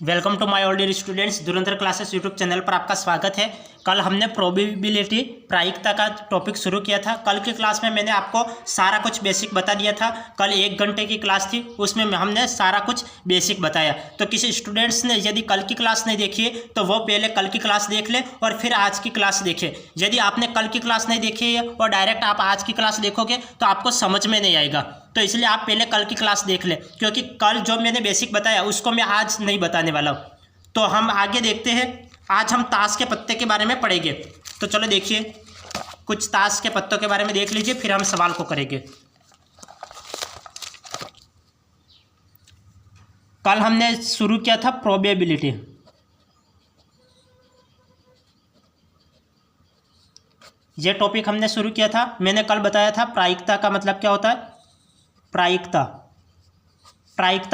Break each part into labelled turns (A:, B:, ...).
A: Welcome to my all dear students. Dhurandhar classes YouTube channel पर आपका स्वागत है। कल हमने प्रोबेबिलिटी प्रायिकता का टॉपिक शुरू किया था। कल की क्लास में मैंने आपको सारा कुछ बेसिक बता दिया था। कल 1 घंटे की क्लास थी, उसमें हमने सारा कुछ बेसिक बताया। तो किसी स्टूडेंट्स ने यदि कल की क्लास नहीं देखी है तो वो पहले कल की क्लास देख ले और फिर आज की क्लास देखे। यदि आपने कल की क्लास नहीं देखी है और डायरेक्ट आप आज की क्लास देखोगे तो आपको समझ में नहीं आएगा। तो इसलिए आप पहले कल की क्लास देख ले, क्योंकि कल जो मैंने बेसिक बताया उसको मैं आज नहीं बताने वाला हूँ। तो हम आगे देखते हैं। आज हम ताश के पत्ते के बारे में पढ़ेंगे। तो चलो देखिए, कुछ ताश के पत्तों के बारे में देख लीजिए, फिर हम सवाल को करेंगे। कल हमने शुरू किया था प्रोबेबिलिटी। ये टॉपिक हमने शुरू किया था। मैंने कल बताया था प्रायिकता का मतलब क्या होता है। प्रायिकता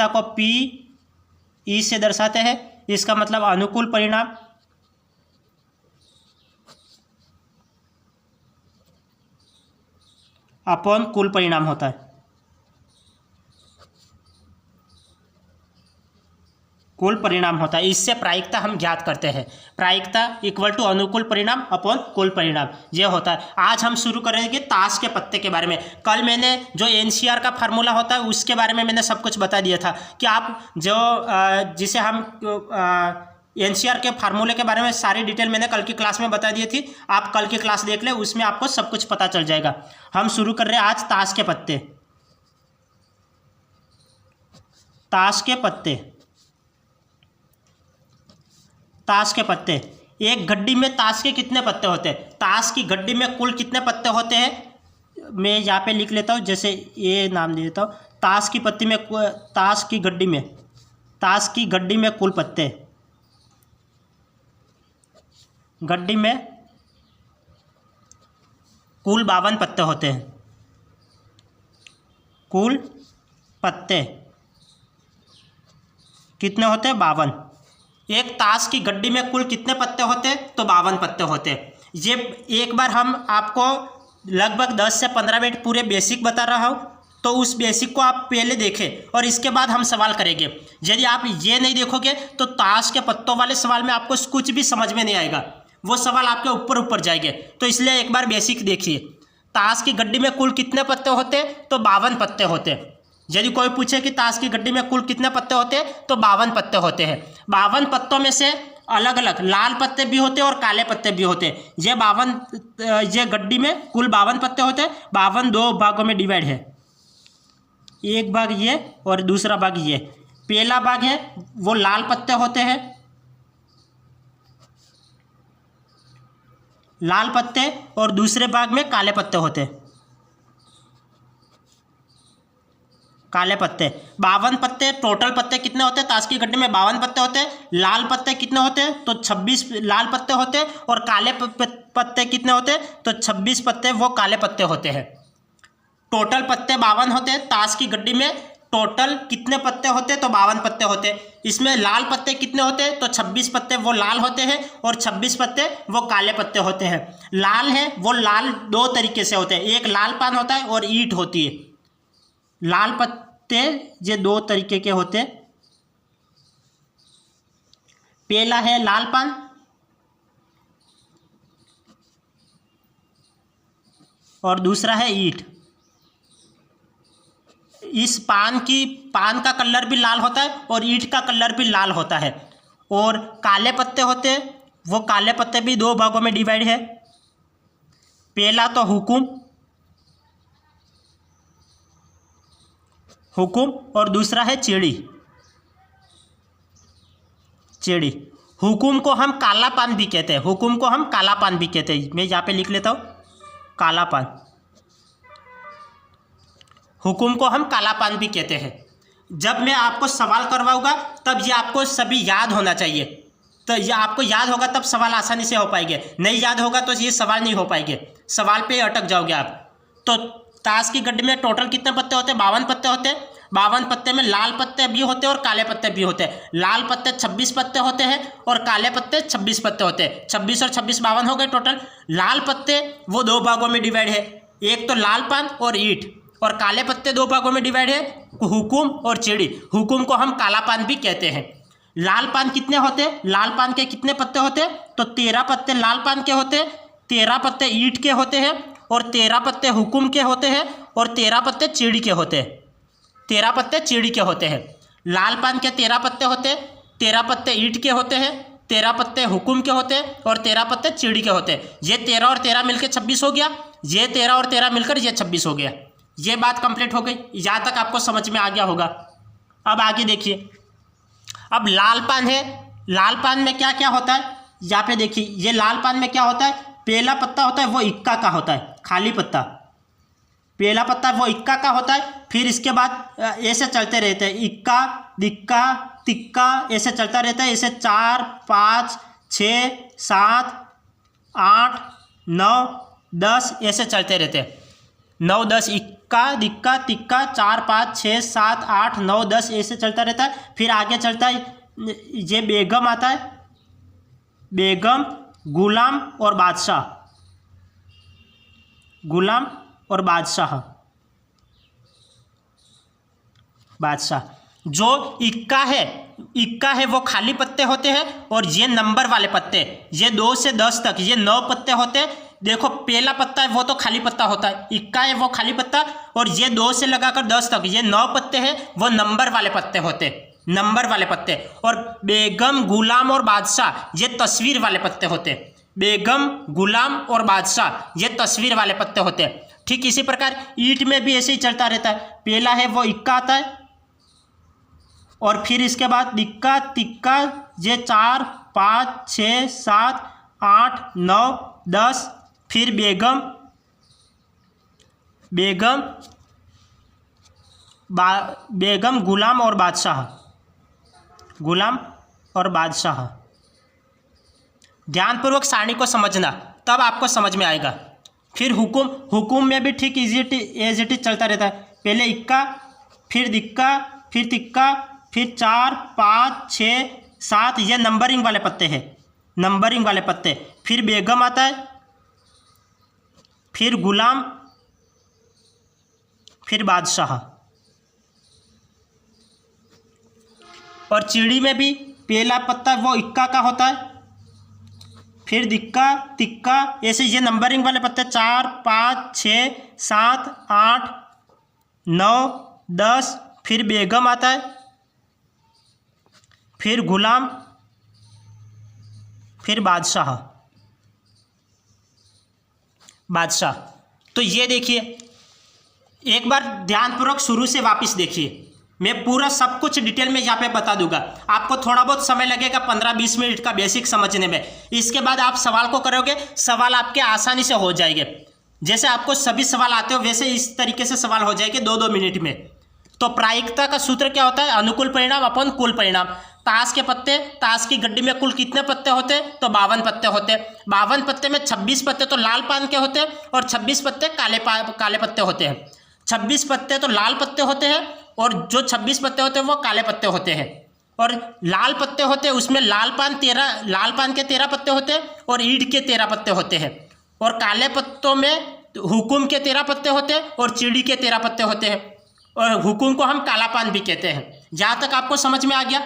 A: को पी ई से दर्शाते हैं। इसका मतलब अनुकूल परिणाम अपॉन कुल परिणाम होता है। कुल परिणाम होता है, इससे प्रायिकता हम ज्ञात करते हैं। प्रायिकता इक्वल टू अनुकूल परिणाम अपॉन कुल परिणाम, ये होता है। आज हम शुरू करेंगे ताश के पत्ते के बारे में। कल मैंने जो एनसीआर का फार्मूला होता है उसके बारे में मैंने सब कुछ बता दिया था कि आप जो जिसे हम एनसीआर के फार्मूले के बारे में सारी डिटेल मैंने कल की क्लास में बता दी थी। आप कल की क्लास देख लें, उसमें आपको सब कुछ पता चल जाएगा। हम शुरू कर रहे हैं आज ताश के पत्ते। ताश के पत्ते, ताश के पत्ते। एक गड्डी में ताश के कितने पत्ते होते हैं? ताश की गड्डी में कुल कितने पत्ते होते हैं? मैं यहाँ पे लिख लेता हूँ, जैसे ये नाम दे देता हूँ। ताश की पत्ती में, ताश की गड्डी में कुल पत्ते, गड्डी में कुल 52 पत्ते होते हैं। कुल पत्ते कितने होते हैं? 52। एक ताश की गड्डी में कुल कितने पत्ते होते हैं? तो 52 पत्ते होते हैं। ये एक बार हम आपको लगभग 10 से 15 मिनट पूरे बेसिक बता रहा हूँ, तो उस बेसिक को आप पहले देखें और इसके बाद हम सवाल करेंगे। यदि आप ये नहीं देखोगे तो ताश के पत्तों वाले सवाल में आपको कुछ भी समझ में नहीं आएगा, वो सवाल आपके ऊपर ऊपर जाएंगे। तो इसलिए एक बार बेसिक देखिए। ताश की गड्डी में कुल कितने पत्ते होते हैं? तो 52 पत्ते होते हैं। यदि कोई पूछे कि ताश की गड्डी में कुल कितने पत्ते होते हैं, तो 52 पत्ते होते हैं। 52 पत्तों में से अलग अलग लाल पत्ते भी होते हैं और काले पत्ते भी होते हैं। ये गड्डी में कुल 52 पत्ते होते हैं। 52 दो भागों में डिवाइड है, एक भाग ये और दूसरा भाग ये। पहला भाग है वो लाल पत्ते होते हैं, लाल पत्ते, और दूसरे भाग में काले पत्ते होते हैं, काले पत्ते। 52 पत्ते टोटल पत्ते कितने होते हैं? ताश की गड्डी में 52 पत्ते होते हैं। लाल पत्ते कितने होते हैं? तो 26 लाल पत्ते होते हैं। और काले पत्ते कितने होते हैं? तो 26 पत्ते वो काले पत्ते होते हैं। टोटल पत्ते 52 होते हैं। ताश की गड्डी में टोटल कितने पत्ते होते हैं? तो 52 पत्ते होते हैं। इसमें लाल पत्ते कितने होते हैं? तो 26 पत्ते वो लाल होते हैं और 26 पत्ते वो काले पत्ते होते हैं। लाल है वो लाल दो तरीके से होते हैं, एक लाल पान होता है और ईंट होती है। लाल पत्ते ये दो तरीके के होते हैं। पहला है लाल पान और दूसरा है ईंट। इस पान का कलर भी लाल होता है और ईंट का कलर भी लाल होता है। और काले पत्ते होते हैं, वो काले पत्ते भी दो भागों में डिवाइड है। पहला तो हुकुम और दूसरा है चिड़ी। हुकुम को हम काला पान भी कहते हैं, हुकुम को हम काला पान भी कहते हैं। मैं यहाँ पे लिख लेता हूँ, काला पान। हुकुम को हम काला पान भी कहते हैं। जब मैं आपको सवाल करवाऊंगा तब ये आपको सभी याद होना चाहिए। तो ये आपको याद होगा तब सवाल आसानी से हो पाएंगे, नहीं याद होगा तो ये सवाल नहीं हो पाएंगे, सवाल पे अटक जाओगे आप। तो ताश की गड्डी में टोटल कितने पत्ते होते हैं? 52 पत्ते होते हैं। 52 पत्ते में लाल पत्ते भी होते हैं और काले पत्ते भी होते हैं। लाल पत्ते 26 पत्ते होते हैं और काले पत्ते 26 पत्ते होते हैं। 26 और 26 52 हो गए टोटल। लाल पत्ते वो दो भागों में डिवाइड है, एक तो लाल पान और ईंट, और काले पत्ते दो भागों में डिवाइड है, हुकुम और चिड़ी। हुकुम को हम काला पान भी कहते हैं। लाल पान कितने होते, लाल पान के कितने पत्ते होते, तो 13 पत्ते लाल पान के होते, 13 पत्ते ईंट के होते हैं, और 13 पत्ते हुकुम के होते हैं, और 13 पत्ते चीड़ी के होते हैं। 13 पत्ते चीड़ी के होते हैं। लाल पान के 13 पत्ते होते, 13 पत्ते ईंट के होते हैं, 13 पत्ते हुकुम के होते हैं, और 13 पत्ते चीड़ी के होते हैं। ये 13 और 13 मिलकर 26 हो गया, ये 13 और 13 मिलकर ये 26 हो गया। ये बात कंप्लीट हो गई। यहाँ तक आपको समझ में आ गया होगा। अब आगे देखिए, अब लाल पान है, लाल पान में क्या क्या होता है, यहाँ पे देखिए, ये लाल पान में क्या होता है, पहला पत्ता होता है वो इक्का का होता है, खाली पत्ता, पहला पत्ता वो इक्का का होता है। फिर इसके बाद ऐसे चलते रहते हैं, इक्का दिक्का तिक्का ऐसे चलता रहता है। ऐसे 4 5 6 7 8 9 10 ऐसे चलते रहते हैं। 9 10 इक्का दिक्का तिक्का 4 5 6 7 8 9 10 ऐसे चलता रहता है। फिर आगे चलता है, ये बेगम आता है, बेगम गुलाम और बादशाह, गुलाम और बादशाह, बादशाह। जो इक्का है, इक्का है वो खाली पत्ते होते हैं, और ये नंबर वाले पत्ते, ये 2 से 10 तक ये 9 पत्ते होते हैं। देखो पहला पत्ता है वो तो खाली पत्ता होता है, इक्का है वो खाली पत्ता, और ये 2 से लगाकर 10 तक ये 9 पत्ते हैं, वो नंबर वाले पत्ते होते, नंबर वाले पत्ते। और बेगम गुलाम और बादशाह ये तस्वीर वाले पत्ते होते, बेगम गुलाम और बादशाह ये तस्वीर वाले पत्ते होते हैं। ठीक इसी प्रकार ईंट में भी ऐसे ही चलता रहता है, पहला है वो इक्का आता है, और फिर इसके बाद दिक्का तिक्का ये 4 5 6 7 8 9 10, फिर बेगम बेगम बेगम गुलाम और बादशाह, गुलाम और बादशाह। ध्यानपूर्वक सारणी को समझना, तब आपको समझ में आएगा। फिर हुकुम, हुकुम में भी ठीक एज इट इज चलता रहता है, पहले इक्का फिर दिक्का फिर तिक्का फिर 4 5 6 7 ये नंबरिंग वाले पत्ते हैं, नंबरिंग वाले पत्ते। फिर बेगम आता है, फिर गुलाम, फिर बादशाह। और चीड़ी में भी पहला पत्ता वो इक्का का होता है, फिर दिक्का तिक्का ऐसे ये नंबरिंग वाले पत्ते 4 5 6 7 8 9 10। फिर बेगम आता है, फिर गुलाम, फिर बादशाह, बादशाह। तो ये देखिए, एक बार ध्यानपूर्वक शुरू से वापस देखिए, मैं पूरा सब कुछ डिटेल में यहाँ पे बता दूंगा। आपको थोड़ा बहुत समय लगेगा 15-20 मिनट का बेसिक समझने में। इसके बाद आप सवाल को करोगे, सवाल आपके आसानी से हो जाएंगे। जैसे आपको सभी सवाल आते हो वैसे इस तरीके से सवाल हो जाएंगे 2-2 मिनट में। तो प्रायिकता का सूत्र क्या होता है, अनुकूल परिणाम अपन कुल परिणाम। ताश के पत्ते, ताश की गड्डी में कुल कितने पत्ते होते, तो 52 पत्ते होते। 52 पत्ते में 26 पत्ते तो लाल पान के होते, और 26 पत्ते काले पत्ते होते हैं। 26 पत्ते तो लाल पत्ते होते हैं, और जो 26 पत्ते होते हैं वो काले पत्ते होते हैं। और लाल पत्ते होते हैं उसमें लाल पान के 13 पत्ते होते हैं, और ईंट के 13 पत्ते होते हैं। और काले पत्तों में हुकुम के 13 पत्ते होते हैं, और चीड़ी के 13 पत्ते होते हैं। और हुकुम को हम काला पान भी कहते हैं। जहाँ तक आपको समझ में आ गया।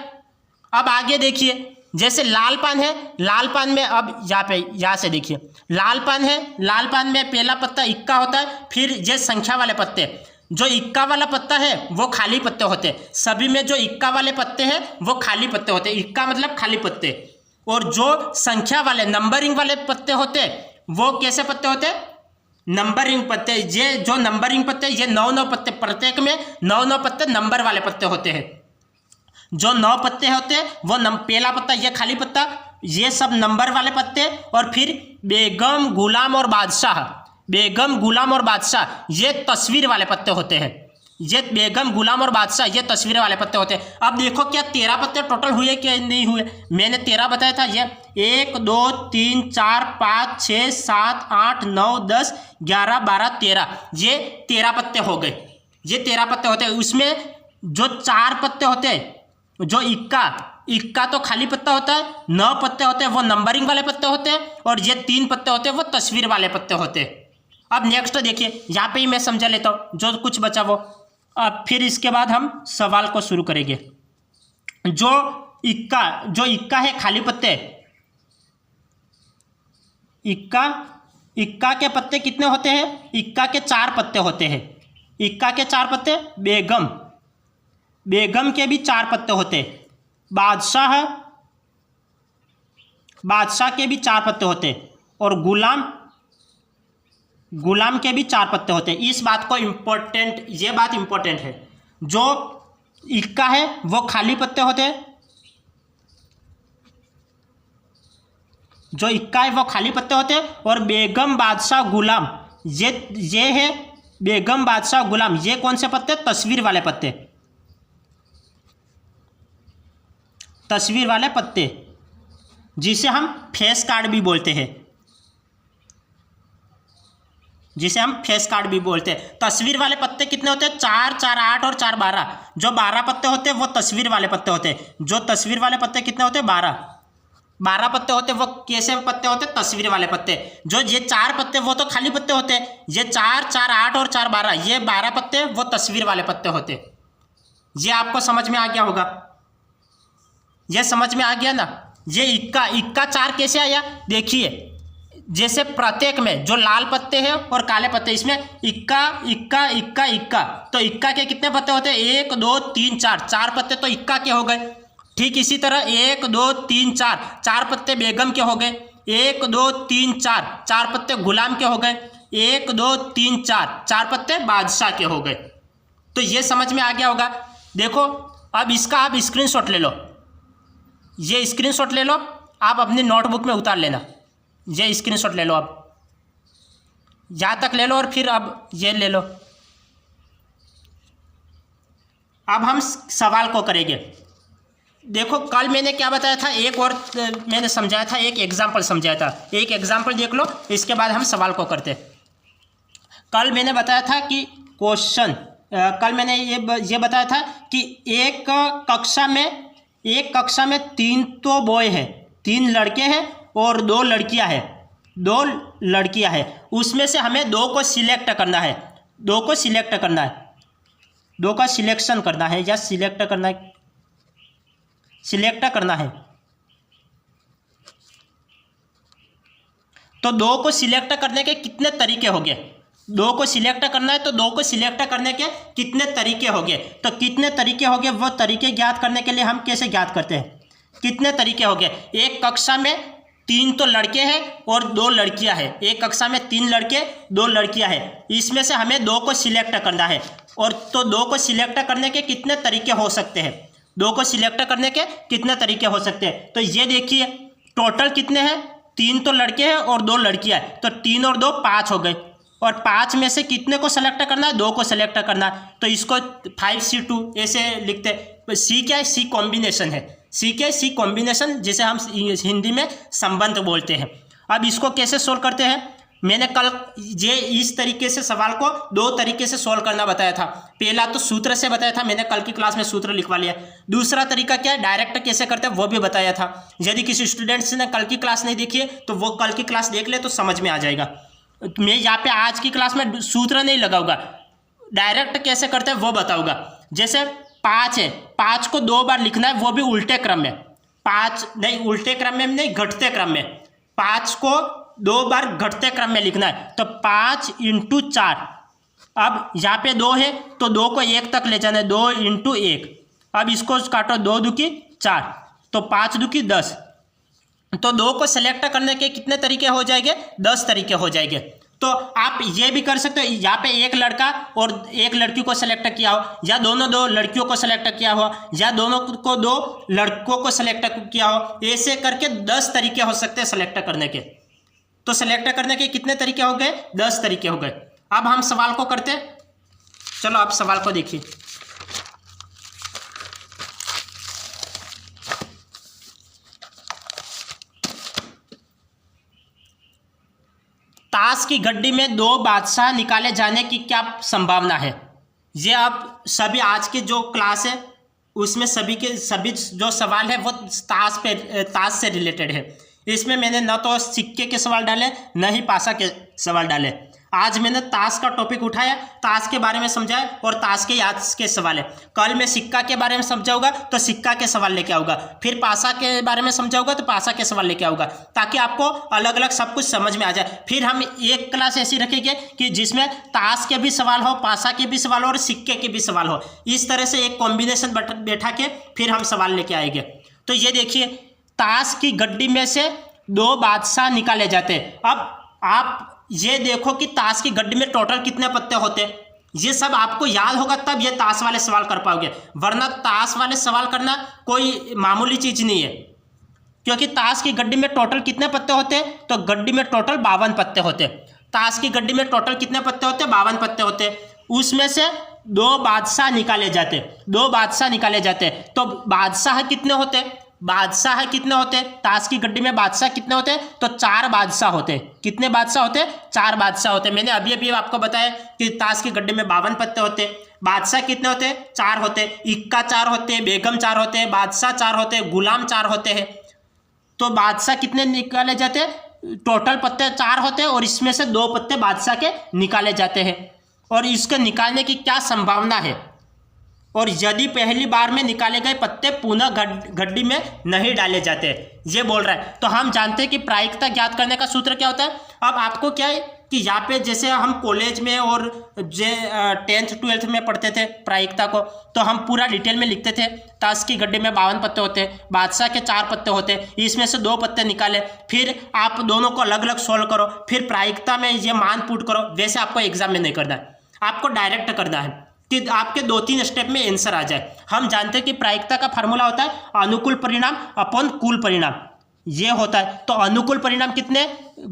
A: अब आगे देखिए, जैसे लाल पान है, लाल पान में अब यहाँ से देखिए, लाल पान है, लाल पान में पहला पत्ता इक्का होता है। फिर ये संख्या वाले पत्ते, जो इक्का वाला पत्ता है वो खाली पत्ते होते हैं। सभी में जो इक्का वाले पत्ते हैं वो खाली पत्ते होते हैं, इक्का मतलब खाली पत्ते। और जो संख्या वाले नंबरिंग वाले पत्ते होते हैं वो कैसे पत्ते होते हैं, नंबरिंग पत्ते। ये जो नंबरिंग पत्ते, ये 9-9 पत्ते, प्रत्येक में 9-9 पत्ते नंबर वाले पत्ते होते हैं। जो 9 पत्ते होते हैं वो पहला पत्ता ये खाली पत्ता, ये सब नंबर वाले पत्ते। और फिर बेगम गुलाम और बादशाह, बेगम गुलाम और बादशाह ये तस्वीर वाले पत्ते होते हैं। ये बेगम गुलाम और बादशाह ये तस्वीर वाले पत्ते होते हैं। अब देखो क्या 13 पत्ते टोटल हुए क्या नहीं हुए, मैंने 13 बताया था। ये 1 2 3 4 5 6 7 8 9 10 11 12 13, ये 13 पत्ते हो गए। ये 13 पत्ते होते हैं। उसमें जो 4 पत्ते होते हैं, जो इक्का तो खाली पत्ता होता है, 9 पत्ते होते हैं वो नंबरिंग वाले पत्ते होते हैं, और ये 3 पत्ते होते हैं वो तस्वीर वाले पत्ते होते हैं। अब नेक्स्ट देखिए, यहाँ पे ही मैं समझा लेता हूँ जो कुछ बचा वो। अब फिर इसके बाद हम सवाल को शुरू करेंगे। जो इक्का, जो इक्का है खाली पत्ते, इक्का के पत्ते कितने होते हैं? इक्का के 4 पत्ते होते हैं। इक्का के 4 पत्ते। बेगम के भी 4 पत्ते होते हैं। बादशाह के भी 4 पत्ते होते हैं। और गुलाम के भी 4 पत्ते होते हैं। इस बात को ये बात इंपॉर्टेंट है। जो इक्का है वो खाली पत्ते होते हैं, जो इक्का है वो खाली पत्ते होते हैं। और बेगम, बादशाह, गुलाम, ये है बेगम, बादशाह, गुलाम, ये कौन से पत्ते? तस्वीर वाले पत्ते, तस्वीर वाले पत्ते, जिसे हम फेस कार्ड भी बोलते हैं, तस्वीर वाले पत्ते कितने होते हैं? 4, 4, 8 और 4, 12। जो 12 पत्ते होते हैं वो तस्वीर वाले पत्ते होते हैं। जो तस्वीर वाले पत्ते कितने होते हैं? 12 पत्ते होते हैं। वो कैसे पत्ते होते हैं? तस्वीर वाले पत्ते। जो ये 4 पत्ते वो तो खाली पत्ते होते हैं। ये 4, 4, 8 और 4, 12, ये 12 पत्ते वो तस्वीर वाले पत्ते होते हैं। ये आपको समझ में आ गया होगा? ये समझ में आ गया ना? ये इक्का 4 कैसे आया? देखिए, जैसे प्रत्येक में जो लाल पत्ते हैं और काले पत्ते, इसमें इक्का, तो इक्का के कितने पत्ते होते हैं? 1, 2, 3, 4 पत्ते तो इक्का के हो गए। ठीक इसी तरह 1, 2, 3, 4 पत्ते बेगम के हो गए। 1, 2, 3, 4 पत्ते गुलाम के हो गए। 1, 2, 3, 4 पत्ते बादशाह के हो गए। तो ये समझ में आ गया होगा। देखो, अब इसका आप स्क्रीनशॉट ले लो, ये स्क्रीनशॉट ले लो, आप अपनी नोटबुक में उतार लेना। ये स्क्रीनशॉट ले लो, अब यहाँ तक ले लो और फिर अब ये ले लो। अब हम सवाल को करेंगे। देखो, कल मैंने क्या बताया था, एक और मैंने समझाया था, एक एग्जाम्पल समझाया था। एक एग्जाम्पल देख लो, इसके बाद हम सवाल को करते। कल मैंने बताया था कि कल मैंने ये बताया था कि एक कक्षा में 3 तो बॉय है, 3 लड़के हैं और 2 लड़कियां हैं। उसमें से हमें 2 को सिलेक्ट करना है, 2 का सिलेक्शन करना है या सिलेक्ट करना है। तो 2 को सिलेक्ट करने के कितने तरीके हो गए? 2 को सिलेक्ट करना है तो 2 को सिलेक्ट करने के कितने तरीके हो गए? तो कितने तरीके हो गए, वो तरीके ज्ञात करने के लिए हम कैसे ज्ञात करते हैं? कितने तरीके हो गए? एक कक्षा में 3 तो लड़के हैं और 2 लड़कियां हैं। एक कक्षा में 3 लड़के, 2 लड़कियां हैं। इसमें से हमें 2 को सिलेक्ट करना है। और तो 2 को सिलेक्ट करने के कितने तरीके हो सकते हैं? 2 को सिलेक्ट करने के कितने तरीके हो सकते हैं? तो ये देखिए, टोटल कितने हैं? 3 तो लड़के हैं और 2 लड़कियां हैं। तो 3 और 2 5 हो गए। और 5 में से कितने को सेलेक्ट करना है? 2 को सेलेक्ट करना है। तो इसको 5C2 ऐसे लिखते हैं। सी क्या है? सी कॉम्बिनेशन है। सी क्या है? सी कॉम्बिनेशन, जिसे हम हिंदी में संबंध बोलते हैं। अब इसको कैसे सोल्व करते हैं? मैंने कल ये इस तरीके से सवाल को 2 तरीके से सोल्व करना बताया था। पहला तो सूत्र से बताया था, मैंने कल की क्लास में सूत्र लिखवा लिया। दूसरा तरीका क्या है, डायरेक्ट कैसे करते हैं वो भी बताया था। यदि किसी स्टूडेंट्स ने कल की क्लास नहीं देखी है तो वो कल की क्लास देख ले तो समझ में आ जाएगा। मैं यहाँ पे आज की क्लास में सूत्र नहीं लगाऊंगा, डायरेक्ट कैसे करते हैं वो बताऊंगा। जैसे 5 है, 5 को 2 बार लिखना है, वो भी उल्टे क्रम में। 5 नहीं, उल्टे क्रम में नहीं, घटते क्रम में। 5 को 2 बार घटते क्रम में लिखना है। तो 5 × 4। अब यहाँ पे 2 है तो 2 को 1 तक ले जाना है, 2 × 1। अब इसको काटो, 2 दूकी 4, तो 5 दूकी 10। तो 2 को सेलेक्ट करने के कितने तरीके हो जाएंगे? 10 तरीके हो जाएंगे। तो आप ये भी कर सकते हो, यहाँ पे एक लड़का और एक लड़की को सेलेक्ट किया हो, या दोनों 2 लड़कियों को सेलेक्ट किया हो, या दोनों को 2 लड़कों को सेलेक्ट किया हो। ऐसे करके 10 तरीके हो सकते हैं सेलेक्ट करने के। तो सेलेक्ट करने के कितने तरीके हो गए? 10 तरीके हो गए। अब हम सवाल को करते हैं। चलो आप सवाल को देखिए। ताश की गड्डी में 2 बादशाह निकाले जाने की क्या संभावना है? ये आप सभी आज की जो क्लास है उसमें सभी जो सवाल है वो ताश से रिलेटेड है। इसमें मैंने न तो सिक्के के सवाल डाले, न ही पासा के सवाल डाले। आज मैंने ताश का टॉपिक उठाया, ताश के बारे में समझाया और ताश के याद के सवाल है। कल मैं सिक्का के बारे में समझाऊंगा तो सिक्का के सवाल लेके आऊँगा, फिर पासा के बारे में समझाऊंगा तो पासा के सवाल लेके आऊँगा, ताकि आपको अलग अलग सब कुछ समझ में आ जाए। फिर हम एक क्लास ऐसी रखेंगे कि जिसमें ताश के भी सवाल हो, पासा के भी सवाल हो और सिक्के के भी सवाल हो। इस तरह से एक कॉम्बिनेशन बैठा के फिर हम सवाल लेके आएंगे। तो ये देखिए, ताश की गड्डी में से 2 बादशाह निकाले जाते हैं। अब आप ये देखो कि ताश की गड्डी में टोटल कितने पत्ते होते हैं, ये सब आपको याद होगा तब ये ताश वाले सवाल कर पाओगे, वरना ताश वाले सवाल करना कोई मामूली चीज़ नहीं है। क्योंकि ताश की गड्डी में टोटल कितने पत्ते होते हैं, तो गड्डी में टोटल 52 पत्ते होते हैं। ताश की गड्डी में टोटल कितने पत्ते होते हैं, 52 पत्ते होते हैं। उसमें से 2 बादशाह निकाले जाते, 2 बादशाह निकाले जाते। तो बादशाह कितने होते हैं, बादशाह कितने होते हैं, ताश की गड्डी में बादशाह कितने होते हैं, तो 4 बादशाह होते हैं। कितने बादशाह होते हैं, 4 बादशाह होते हैं। मैंने अभी अभी आपको बताया कि ताश की गड्डी में 52 पत्ते होते हैं। बादशाह कितने होते हैं, 4 होते हैं। इक्का 4 होते हैं, बेगम 4 होते हैं, बादशाह 4 होते हैं, गुलाम 4 होते हैं। तो बादशाह कितने निकाले जाते हैं, टोटल पत्ते 4 होते हैं और इसमें से 2 पत्ते बादशाह के निकाले जाते हैं। और इसके निकालने की क्या संभावना है, और यदि पहली बार में निकाले गए पत्ते पुनः गड्डी में नहीं डाले जाते, ये बोल रहा है। तो हम जानते हैं कि प्रायिकता ज्ञात करने का सूत्र क्या होता है। अब आपको क्या है कि यहाँ पे जैसे हम कॉलेज में और 10th 12th में पढ़ते थे प्रायिकता को, तो हम पूरा डिटेल में लिखते थे। ताश की गड्डी में 52 पत्ते होते हैं, बादशाह के 4 पत्ते होते हैं, इसमें से 2 पत्ते निकाले, फिर आप दोनों को अलग अलग सोल्व करो, फिर प्रायिकता में ये मान पुट करो। वैसे आपको एग्जाम में नहीं करना है, आपको डायरेक्ट करना है कि आपके 2-3 स्टेप में आंसर आ जाए। हम जानते हैं कि प्रायिकता का फार्मूला होता है अनुकूल परिणाम अपॉन कुल परिणाम, ये होता है। तो अनुकूल परिणाम कितने,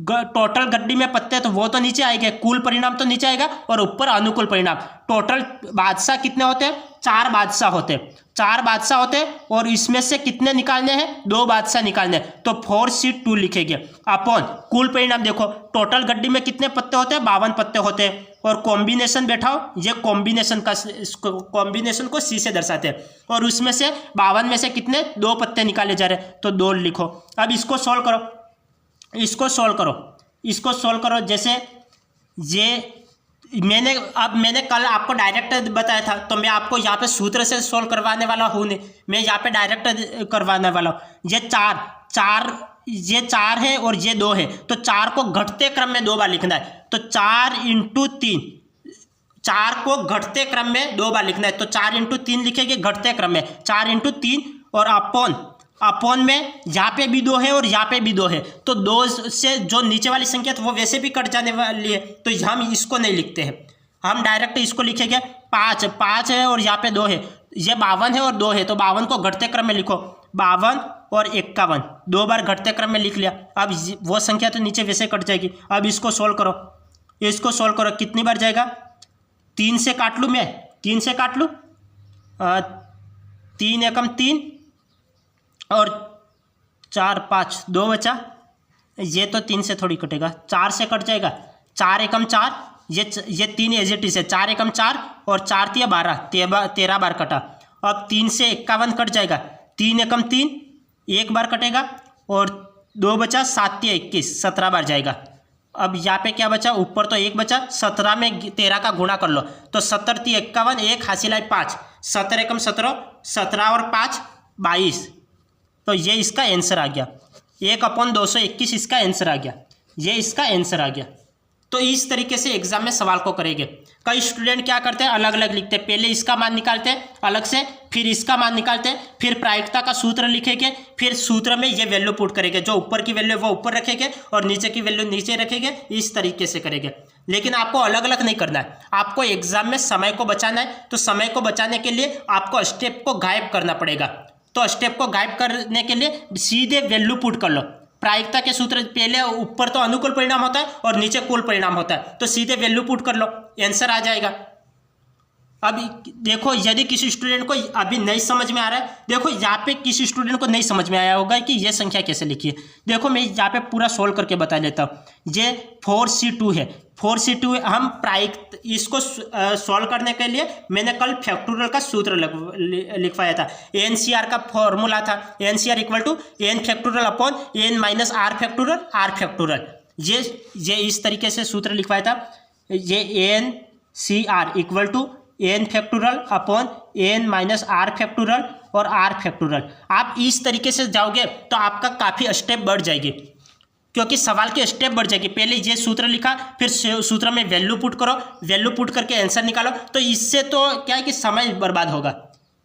A: टोटल गड्डी में पत्ते तो वो तो नीचे आएंगे, कुल परिणाम तो नीचे आएगा और ऊपर अनुकूल परिणाम। टोटल बादशाह कितने होते हैं, 4 बादशाह होते हैं, 4 बादशाह होते हैं और इसमें से कितने निकालने हैं, 2 बादशाह निकालने हैं। तो 4C2 लिखेंगे अपॉन कुल परिणाम। देखो टोटल गड्डी में कितने पत्ते होते हैं, 52 पत्ते होते हैं। और कॉम्बिनेशन बैठाओ, ये कॉम्बिनेशन को C से दर्शाते हैं। और उसमें से 52 में से कितने, 2 पत्ते निकाले जा रहे हैं, तो 2 लिखो। अब इसको सॉल्व करो, इसको सॉल्व करो, इसको सॉल्व करो। जैसे ये मैंने कल आपको डायरेक्ट बताया था, तो मैं आपको यहाँ पे सूत्र से सॉल्व करवाने वाला हूँ नहीं, मैं यहाँ पे डायरेक्ट करवाने वाला हूँ। ये 4 है और ये 2 है, तो 4 को घटते क्रम में 2 बार लिखना है। तो 4 × 3, 4 को घटते क्रम में 2 बार लिखना है। तो 4 × 3 लिखेंगे घटते क्रम में, 4 × 3 और अपॉन में यहाँ पे भी 2 है और यहाँ पे भी 2 है, तो 2 से जो नीचे वाली संख्या तो वो वैसे भी कट जाने वाली है, तो हम इसको नहीं लिखते हैं, हम डायरेक्ट इसको लिखेंगे। 5 है और यहाँ पे 2 है, ये 52 है और 2 है, तो 52 को घटते क्रम में लिखो। 52 और 51 2 बार घटते क्रम में लिख लिया। अब वो संख्या तो नीचे वैसे कट जाएगी। अब इसको सोल्व करो, इसको सोल्व करो, कितनी बार जाएगा, 3 से काट लूँ मैं, 3 से काट लूँ, 3 एकम 3 और 4 5 2 बचा, ये तो 3 से थोड़ी कटेगा, 4 से कट जाएगा, 4 एकम 4, ये 3 एज इट इज है, 4 एकम 4 और 4 × 12 13 बार कटा। अब 3 से 51 कट जाएगा, 3 एकम 3 1 बार कटेगा और 2 बचा, 7 × 21 17 बार जाएगा। अब यहाँ पे क्या बचा, ऊपर तो 1 बचा, 17 में 13 का गुणा कर लो, तो 17 × 51 1 हासिल है 5, 17 एकम 17, 17 और 5 22, तो ये इसका आंसर आ गया। 1/221 इसका आंसर आ गया, ये इसका आंसर आ गया। तो इस तरीके से एग्जाम में सवाल को करेंगे। कई स्टूडेंट क्या करते हैं, अलग अलग लिखते हैं, पहले इसका मान निकालते हैं अलग से, फिर इसका मान निकालते हैं, फिर प्रायिकता का सूत्र लिखेंगे, फिर सूत्र में ये वैल्यू पुट करेंगे, जो ऊपर की वैल्यू वो ऊपर रखेंगे और नीचे की वैल्यू नीचे रखेंगे, इस तरीके से करेंगे। लेकिन आपको अलग अलग नहीं करना है, आपको एग्जाम में समय को बचाना है। तो समय को बचाने के लिए आपको स्टेप को गायब करना पड़ेगा। तो स्टेप को गायब करने के लिए सीधे वैल्यू पुट कर लो। प्रायिकता के सूत्र पहले ऊपर तो अनुकूल परिणाम होता है और नीचे कुल परिणाम होता है, तो सीधे वैल्यू पुट कर लो, आंसर आ जाएगा। अब देखो, यदि किसी स्टूडेंट को अभी नहीं समझ में आ रहा है, देखो यहाँ पे किसी स्टूडेंट को नहीं समझ में आया होगा कि ये संख्या कैसे लिखी है। देखो मैं यहाँ पे पूरा सोल्व करके बता देता हूँ। ये 4C2 है, 4C2 हम इसको सॉल्व करने के लिए मैंने कल फैक्टोरियल का सूत्र लिखवाया था। NCR का फॉर्मूला था, NCR = n factorial upon n - r factorial r factorial. ये इस तरीके से सूत्र लिखवाया था। ये N C R equal to N factorial upon N minus R factorial और आर फैक्टोरियल। आप इस तरीके से जाओगे तो आपका काफ़ी स्टेप बढ़ जाएगी, क्योंकि सवाल की स्टेप बढ़ जाएगी। पहले ये सूत्र लिखा, फिर सूत्र में वैल्यू पुट करो, वैल्यू पुट करके आंसर निकालो। तो इससे तो क्या है कि समय बर्बाद होगा,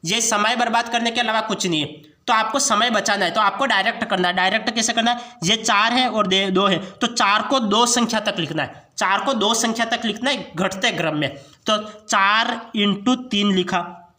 A: ये समय बर्बाद करने के अलावा कुछ नहीं है। तो आपको समय बचाना है तो आपको डायरेक्ट करना है। डायरेक्ट कैसे करना है, ये 4 है और 2 है, तो 4 को 2 संख्या तक लिखना है। 4 को 2 संख्या तक लिखना है घटते क्रम में। तो 4 × 3 लिखा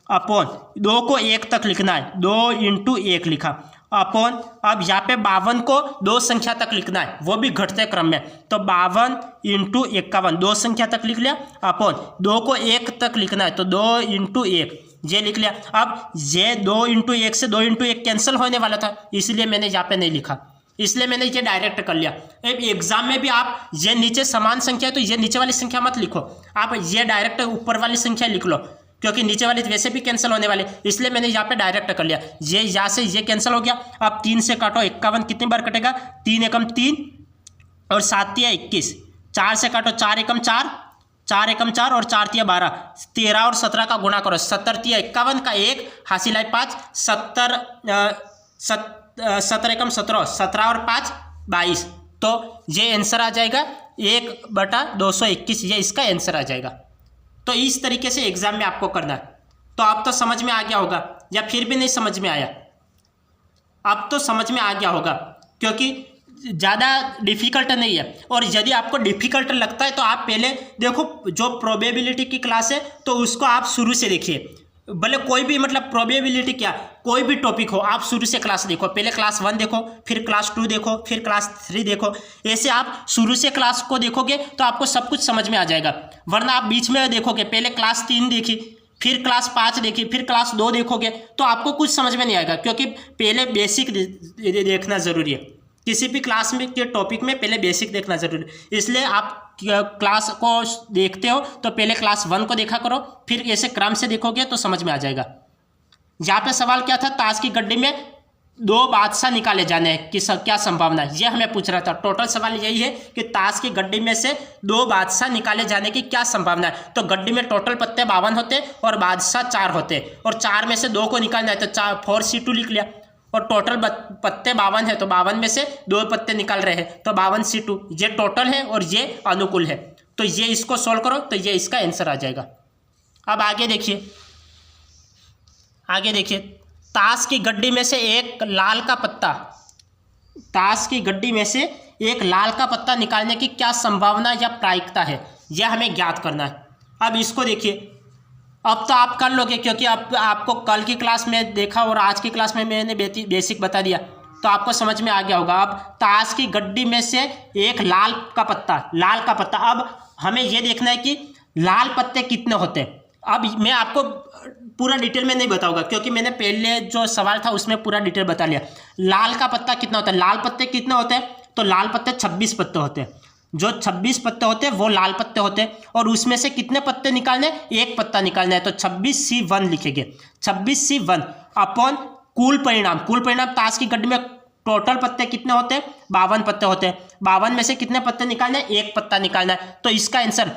A: अपॉन 2 को 1 तक लिखना है, 2 × 1 लिखा अपॉन, अब यहाँ पे 52 को 2 संख्या तक लिखना है, वो भी घटते क्रम में। तो 52 × 51 2 संख्या तक लिख लिया अपॉन 2 को 1 तक लिखना है, तो 2 × 1 ये लिख लिया। अब ये 2 × 1 से 2 × 1 कैंसिल होने वाला था, इसलिए मैंने यहाँ पे नहीं लिखा, इसलिए मैंने ये डायरेक्ट कर लिया। अब एग्जाम में भी आप ये नीचे समान संख्या है तो ये नीचे वाली संख्या मत लिखो, आप ये डायरेक्ट ऊपर वाली संख्या लिख लो, क्योंकि नीचे वाले वैसे भी कैंसिल होने वाले, इसलिए मैंने यहाँ पे डायरेक्ट कर लिया। ये यहाँ से ये कैंसिल हो गया। अब 3 से काटो 51 कितनी बार कटेगा, 3 एकम 3 और 7 तिया 21। 4 से काटो 4 एकम 4, 4 एकम 4 और 4 तिया 12। 13 और 17 का गुणा करो, 70 तिया 51 का 1 हासिल है 5, 17 एकम 17, 17 और 5 22। तो ये आंसर आ जाएगा 1/221, ये इसका आंसर आ जाएगा। तो इस तरीके से एग्जाम में आपको करना है। तो अब तो समझ में आ गया होगा, या फिर भी नहीं समझ में आया? अब तो समझ में आ गया होगा, क्योंकि ज़्यादा डिफ़िकल्ट नहीं है। और यदि आपको डिफ़िकल्ट लगता है तो आप पहले देखो, जो प्रोबेबिलिटी की क्लास है तो उसको आप शुरू से देखिए। भले कोई भी मतलब प्रोबेबिलिटी क्या, कोई भी टॉपिक हो, आप शुरू से क्लास देखो। पहले क्लास 1 देखो, फिर क्लास 2 देखो, फिर क्लास 3 देखो। ऐसे आप शुरू से क्लास को देखोगे तो आपको सब कुछ समझ में आ जाएगा। वरना आप बीच में देखोगे, पहले क्लास 3 देखी, फिर क्लास 5 देखी, फिर क्लास 2 देखोगे तो आपको कुछ समझ में नहीं आएगा, क्योंकि पहले बेसिक देखना ज़रूरी है। किसी भी क्लास में के टॉपिक में पहले बेसिक देखना जरूरी है। इसलिए आप क्लास को देखते हो तो पहले क्लास 1 को देखा करो, फिर ऐसे क्रम से देखोगे तो समझ में आ जाएगा। यहाँ पे सवाल क्या था, ताश की गड्डी में 2 बादशाह निकाले जाने हैं कि क्या संभावना है, ये हमें पूछ रहा था। टोटल सवाल यही है कि ताश की गड्डी में से 2 बादशाह निकाले जाने की क्या संभावना है। तो गड्डी में टोटल पत्ते 52 होते और बादशाह 4 होते, और 4 में से 2 को निकालना है तो 4C2 लिख लिया। और टोटल पत्ते 52 है तो 52 में से 2 पत्ते निकाल रहे हैं तो 52C2, ये टोटल है और ये अनुकूल है। तो ये इसको सोल्व करो तो ये इसका आंसर आ जाएगा। अब आगे देखिए, आगे देखिए, ताश की गड्डी में से एक लाल का पत्ता, ताश की गड्डी में से एक लाल का पत्ता निकालने की क्या संभावना या प्रायिकता है, यह हमें ज्ञात करना है। अब इसको देखिए, अब तो आप कर लोगे क्योंकि अब आपको कल की क्लास में देखा और आज की क्लास में मैंने बेसिक बता दिया, तो आपको समझ में आ गया होगा। अब ताश की गड्डी में से एक लाल का पत्ता, लाल का पत्ता, अब हमें यह देखना है कि लाल पत्ते कितने होते हैं। अब मैं आपको पूरा डिटेल में नहीं बताऊंगा क्योंकि मैंने पहले जो सवाल था उसमें पूरा डिटेल बता लिया। लाल का पत्ता कितना होता है, लाल पत्ते कितने होते हैं, तो लाल पत्ते 26 पत्ते होते हैं। जो 26 पत्ते होते हैं वो लाल पत्ते होते हैं, और उसमें से कितने पत्ते निकालने, एक पत्ता निकालना है। तो 26C1 लिखेंगे, 26C1 अपॉन कुल परिणाम। कुल परिणाम, ताश की गड्डी में टोटल पत्ते कितने होते हैं, 52 पत्ते होते हैं। 52 में से कितने पत्ते निकालने हैं, एक पत्ता निकालना है। तो इसका आंसर,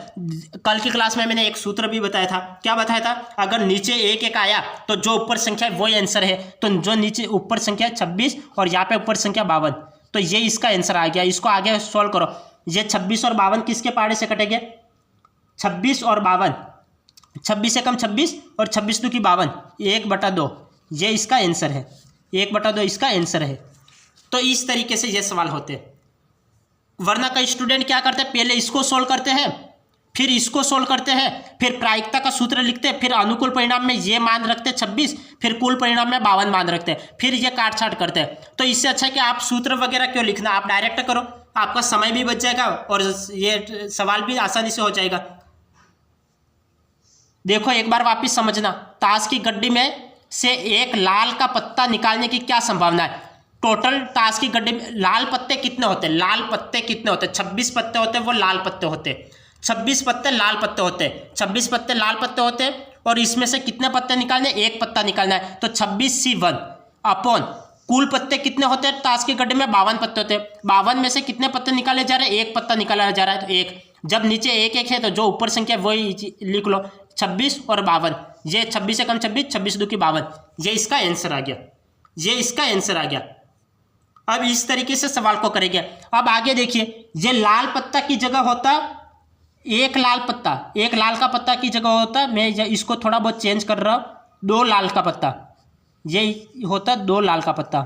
A: कल की क्लास में मैंने एक सूत्र भी बताया था। क्या बताया था, अगर नीचे 1 आया तो जो ऊपर संख्या है वही आंसर है। तो जो नीचे ऊपर संख्या है 26 और यहाँ पे ऊपर संख्या 52, तो ये इसका आंसर आ गया। इसको आगे सॉल्व करो। ये 26 और 52 किसके पहाड़े से कटेंगे, 26 और 52, 26 एकम 26 और 26 दूनी 52, 1/2, ये इसका आंसर है। 1/2 इसका आंसर है। तो इस तरीके से ये सवाल होते हैं। वरना कई स्टूडेंट क्या करते हैं, पहले इसको सोल्व करते हैं, फिर इसको सोल्व करते हैं, फिर प्रायिकता का सूत्र लिखते हैं, फिर अनुकूल परिणाम में ये मान रखते हैं 26, फिर कुल परिणाम में 52 मान रखते हैं, फिर ये काट छाट करते हैं। तो इससे अच्छा है कि आप सूत्र वगैरह क्यों लिखना, आप डायरेक्ट करो, आपका समय भी बच जाएगा और ये सवाल भी आसानी से हो जाएगा। देखो एक बार वापिस समझना, ताश की गड्डी में से एक लाल का पत्ता निकालने की क्या संभावना है। टोटल ताश की गड्डी में लाल पत्ते कितने होते हैं, लाल पत्ते कितने होते हैं, 26 पत्ते होते हैं, वो लाल पत्ते होते हैं। 26 पत्ते लाल पत्ते होते हैं, 26 पत्ते लाल पत्ते होते हैं, और इसमें से कितने पत्ते निकालने, एक पत्ता निकालना है। तो 26C1 अपॉन कुल पत्ते कितने होते हैं, ताश की गड्डी में 52 पत्ते होते हैं। 52 में से कितने पत्ते निकाले जा रहे हैं, एक पत्ता निकाला जा रहा है, तो एक जब नीचे एक एक है तो जो ऊपर संख्या वही लिख लो, 26 और 52, ये 26 से कम 26, 26 2 की 52, ये इसका आंसर आ गया, ये इसका आंसर आ गया। अब इस तरीके से सवाल को करेंगे। अब आगे देखिए, ये लाल पत्ता की जगह होता एक लाल पत्ता, एक लाल का पत्ता की जगह होता, मैं इसको थोड़ा बहुत चेंज कर रहा हूँ, 2 लाल का पत्ता, ये होता 2 लाल का पत्ता,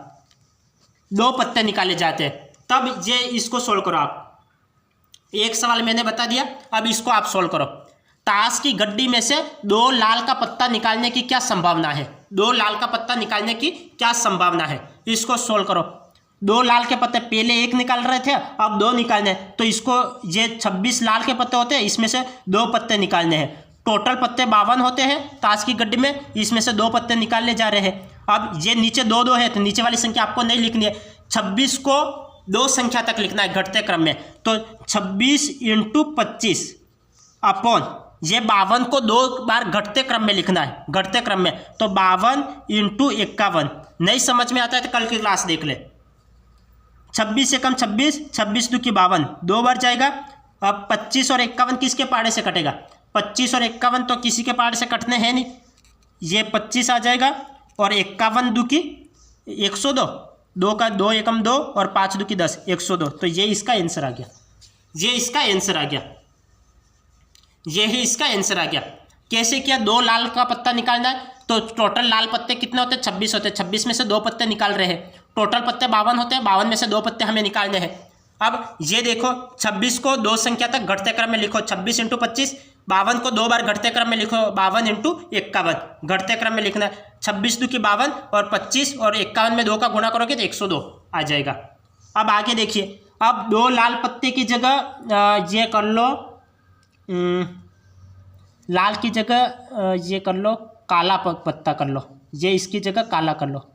A: 2 पत्ते निकाले जाते हैं। तब ये इसको सोल्व करो आप। एक सवाल मैंने बता दिया, अब इसको आप सोल्व करो। ताश की गड्डी में से 2 लाल का पत्ता निकालने की क्या संभावना है? 2 लाल का पत्ता निकालने की क्या संभावना है? इसको सोल्व करो। 2 लाल के पत्ते, पहले 1 निकाल रहे थे, अब 2 निकालने हैं, तो इसको ये 26 लाल के पत्ते होते हैं, इसमें से 2 पत्ते निकालने हैं। टोटल पत्ते 52 होते हैं ताश की गड्डी में, इसमें से 2 पत्ते निकालने जा रहे हैं। अब ये नीचे 2 है तो नीचे वाली संख्या आपको नहीं लिखनी है, 26 को 2 संख्या तक लिखना है घटते क्रम में। तो 26 × 25 अपॉन ये 52 को 2 बार घटते क्रम में लिखना है, घटते क्रम में। तो 52 × 51, नहीं समझ में आता है तो कल की क्लास देख ले। 26 से कम 26, 26 2 की 52, 2 बार जाएगा। अब 25 और 51 किसके पहाड़े से कटेगा? 25 और 51 तो किसी के पहाड़ से कटने हैं नहीं, ये 25 आ जाएगा और 51 2 की 102, 2 का 2 एकम 2 और 5 2 की 10, 102। तो ये इसका आंसर आ गया, ये इसका आंसर आ गया, ये ही इसका आंसर आ गया। कैसे किया? 2 लाल का पत्ता निकालना है, तो टोटल लाल पत्ते कितने होते हैं? 26 होते हैं, 26 में से 2 पत्ते निकाल रहे हैं। टोटल पत्ते 52 होते हैं, 52 में से 2 पत्ते हमें निकालने हैं। अब ये देखो, 26 को 2 संख्या तक घटते क्रम में लिखो, 26 × 25, 52 को 2 बार घटते क्रम में लिखो, 52 × 51 घटते क्रम में लिखना है। 26 2 की 52 और 25 और 51 में 2 का गुणा करोगे तो 102 आ जाएगा। अब आगे देखिए, अब 2 लाल पत्ते की जगह ये कर लो, लाल की जगह ये कर लो, काला पत्ता कर लो, ये इसकी जगह काला कर लो।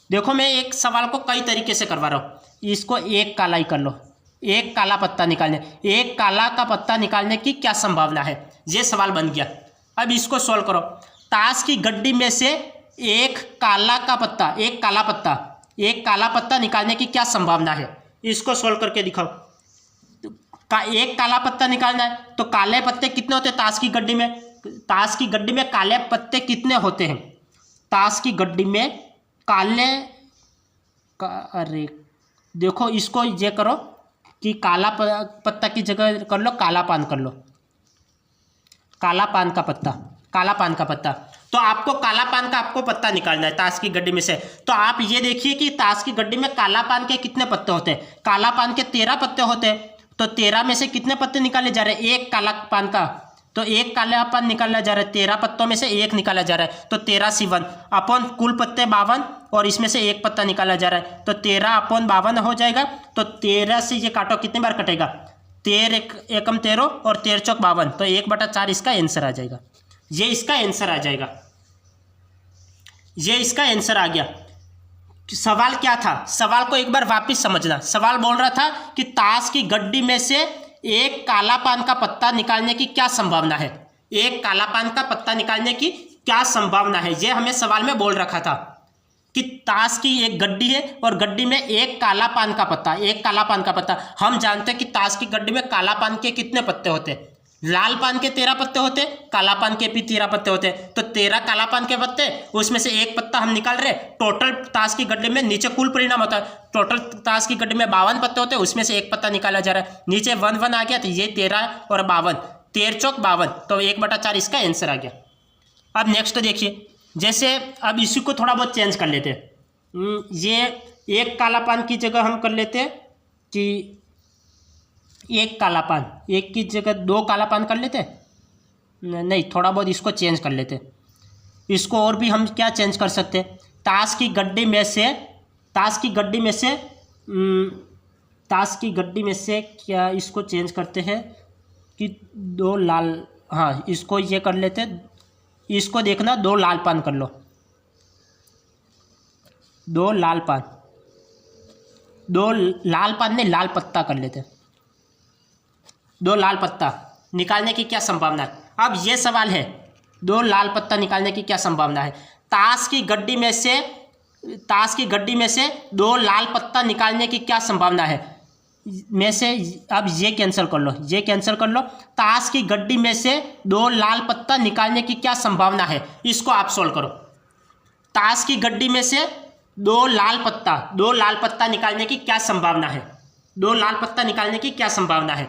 A: देखो मैं एक सवाल को कई तरीके से करवा रहा हूँ, इसको एक काला ही कर लो, एक काला पत्ता निकालने, एक काला का पत्ता निकालने की क्या संभावना है? ये सवाल बन गया। अब इसको सॉल्व करो। ताश की गड्डी में से एक काला का पत्ता, एक काला पत्ता, एक काला पत्ता निकालने की क्या संभावना है? इसको सॉल्व करके दिखाओ। एक काला पत्ता निकालना है, तो काले पत्ते कितने होते हैं ताश की गड्डी में? ताश की गड्डी में काले पत्ते कितने होते हैं? ताश की गड्डी में काले अरे देखो, इसको ये करो कि काला पत्ता की जगह कर लो काला पान कर लो, काला पान का पत्ता, काला पान का पत्ता। तो आपको काला पान का आपको पत्ता निकालना है ताश की गड्डी में से। तो आप ये देखिए कि ताश की गड्डी में काला पान के कितने पत्ते होते हैं? काला पान के 13 पत्ते होते हैं, तो 13 में से कितने पत्ते निकाले जा रहे हैं? एक काला पान का, तो एक काला पान निकाला जा रहा है, 13 पत्तों में से एक निकाला जा रहा है, तो 13 × 51 अपॉन कुल पत्ते 52 और इसमें से एक पत्ता निकाला जा रहा है, तो 13 अपॉन 52 हो जाएगा। तो 13 से ये काटो, कितने बार कटेगा? 13 एकम 13 और 13 चौक 52, तो 1/4 इसका आंसर आ जाएगा, ये इसका आंसर आ जाएगा, ये इसका आंसर आ गया। सवाल क्या था? सवाल को एक बार वापस समझना। सवाल बोल रहा था कि ताश की गड्डी में से एक काला पान का पत्ता निकालने की क्या संभावना है? एक काला पान का पत्ता निकालने की क्या संभावना है, ये हमें सवाल में बोल रखा था कि ताश की एक गड्डी है और गड्डी में एक काला पान का पत्ता, एक काला पान का पत्ता। हम जानते हैं कि ताश की गड्डी में काला पान के कितने पत्ते होते हैं? लाल पान के 13 पत्ते होते, काला पान के भी 13 पत्ते होते। तो 13 काला पान के पत्ते, उसमें से एक पत्ता हम निकाल रहे। टोटल ताश की गड्डी में नीचे कुल परिणाम होता है, टोटल ताश की गड्डी में 52 पत्ते होते हैं, उसमें से एक पत्ता निकाला जा रहा है। नीचे 1 1 आ गया, तो ये 13 और 52, 13 चौक 52, तो 1/4 इसका आंसर आ गया। अब नेक्स्ट देखिए, जैसे अब इसी को थोड़ा बहुत चेंज कर लेते हैं। ये एक काला पान की जगह हम कर लेते हैं कि एक काला पान, एक की जगह 2 काला पान कर लेते हैं। नहीं, थोड़ा बहुत इसको चेंज कर लेते हैं। इसको और भी हम क्या चेंज कर सकते हैं? ताश की गड्डी में से, ताश की गड्डी में से, ताश की गड्डी में से क्या इसको चेंज करते हैं कि 2 लाल, हाँ इसको ये कर लेते हैं। इसको देखना, 2 लाल पान कर लो, 2 लाल पान, 2 लाल पान नहीं, लाल पत्ता कर लेते हैं। 2 लाल पत्ता निकालने की क्या संभावना है? अब ये सवाल है, 2 लाल पत्ता निकालने की क्या संभावना है? ताश की गड्डी में से, ताश की गड्डी में से 2 लाल पत्ता निकालने की क्या संभावना है? में से अब ये कैंसिल कर लो, ये कैंसिल कर लो। ताश की गड्डी में से 2 लाल पत्ता निकालने की क्या संभावना है, इसको आप सोल्व करो। ताश की गड्डी में से 2 लाल पत्ता निकालने की क्या संभावना है, 2 लाल पत्ता निकालने की क्या संभावना है।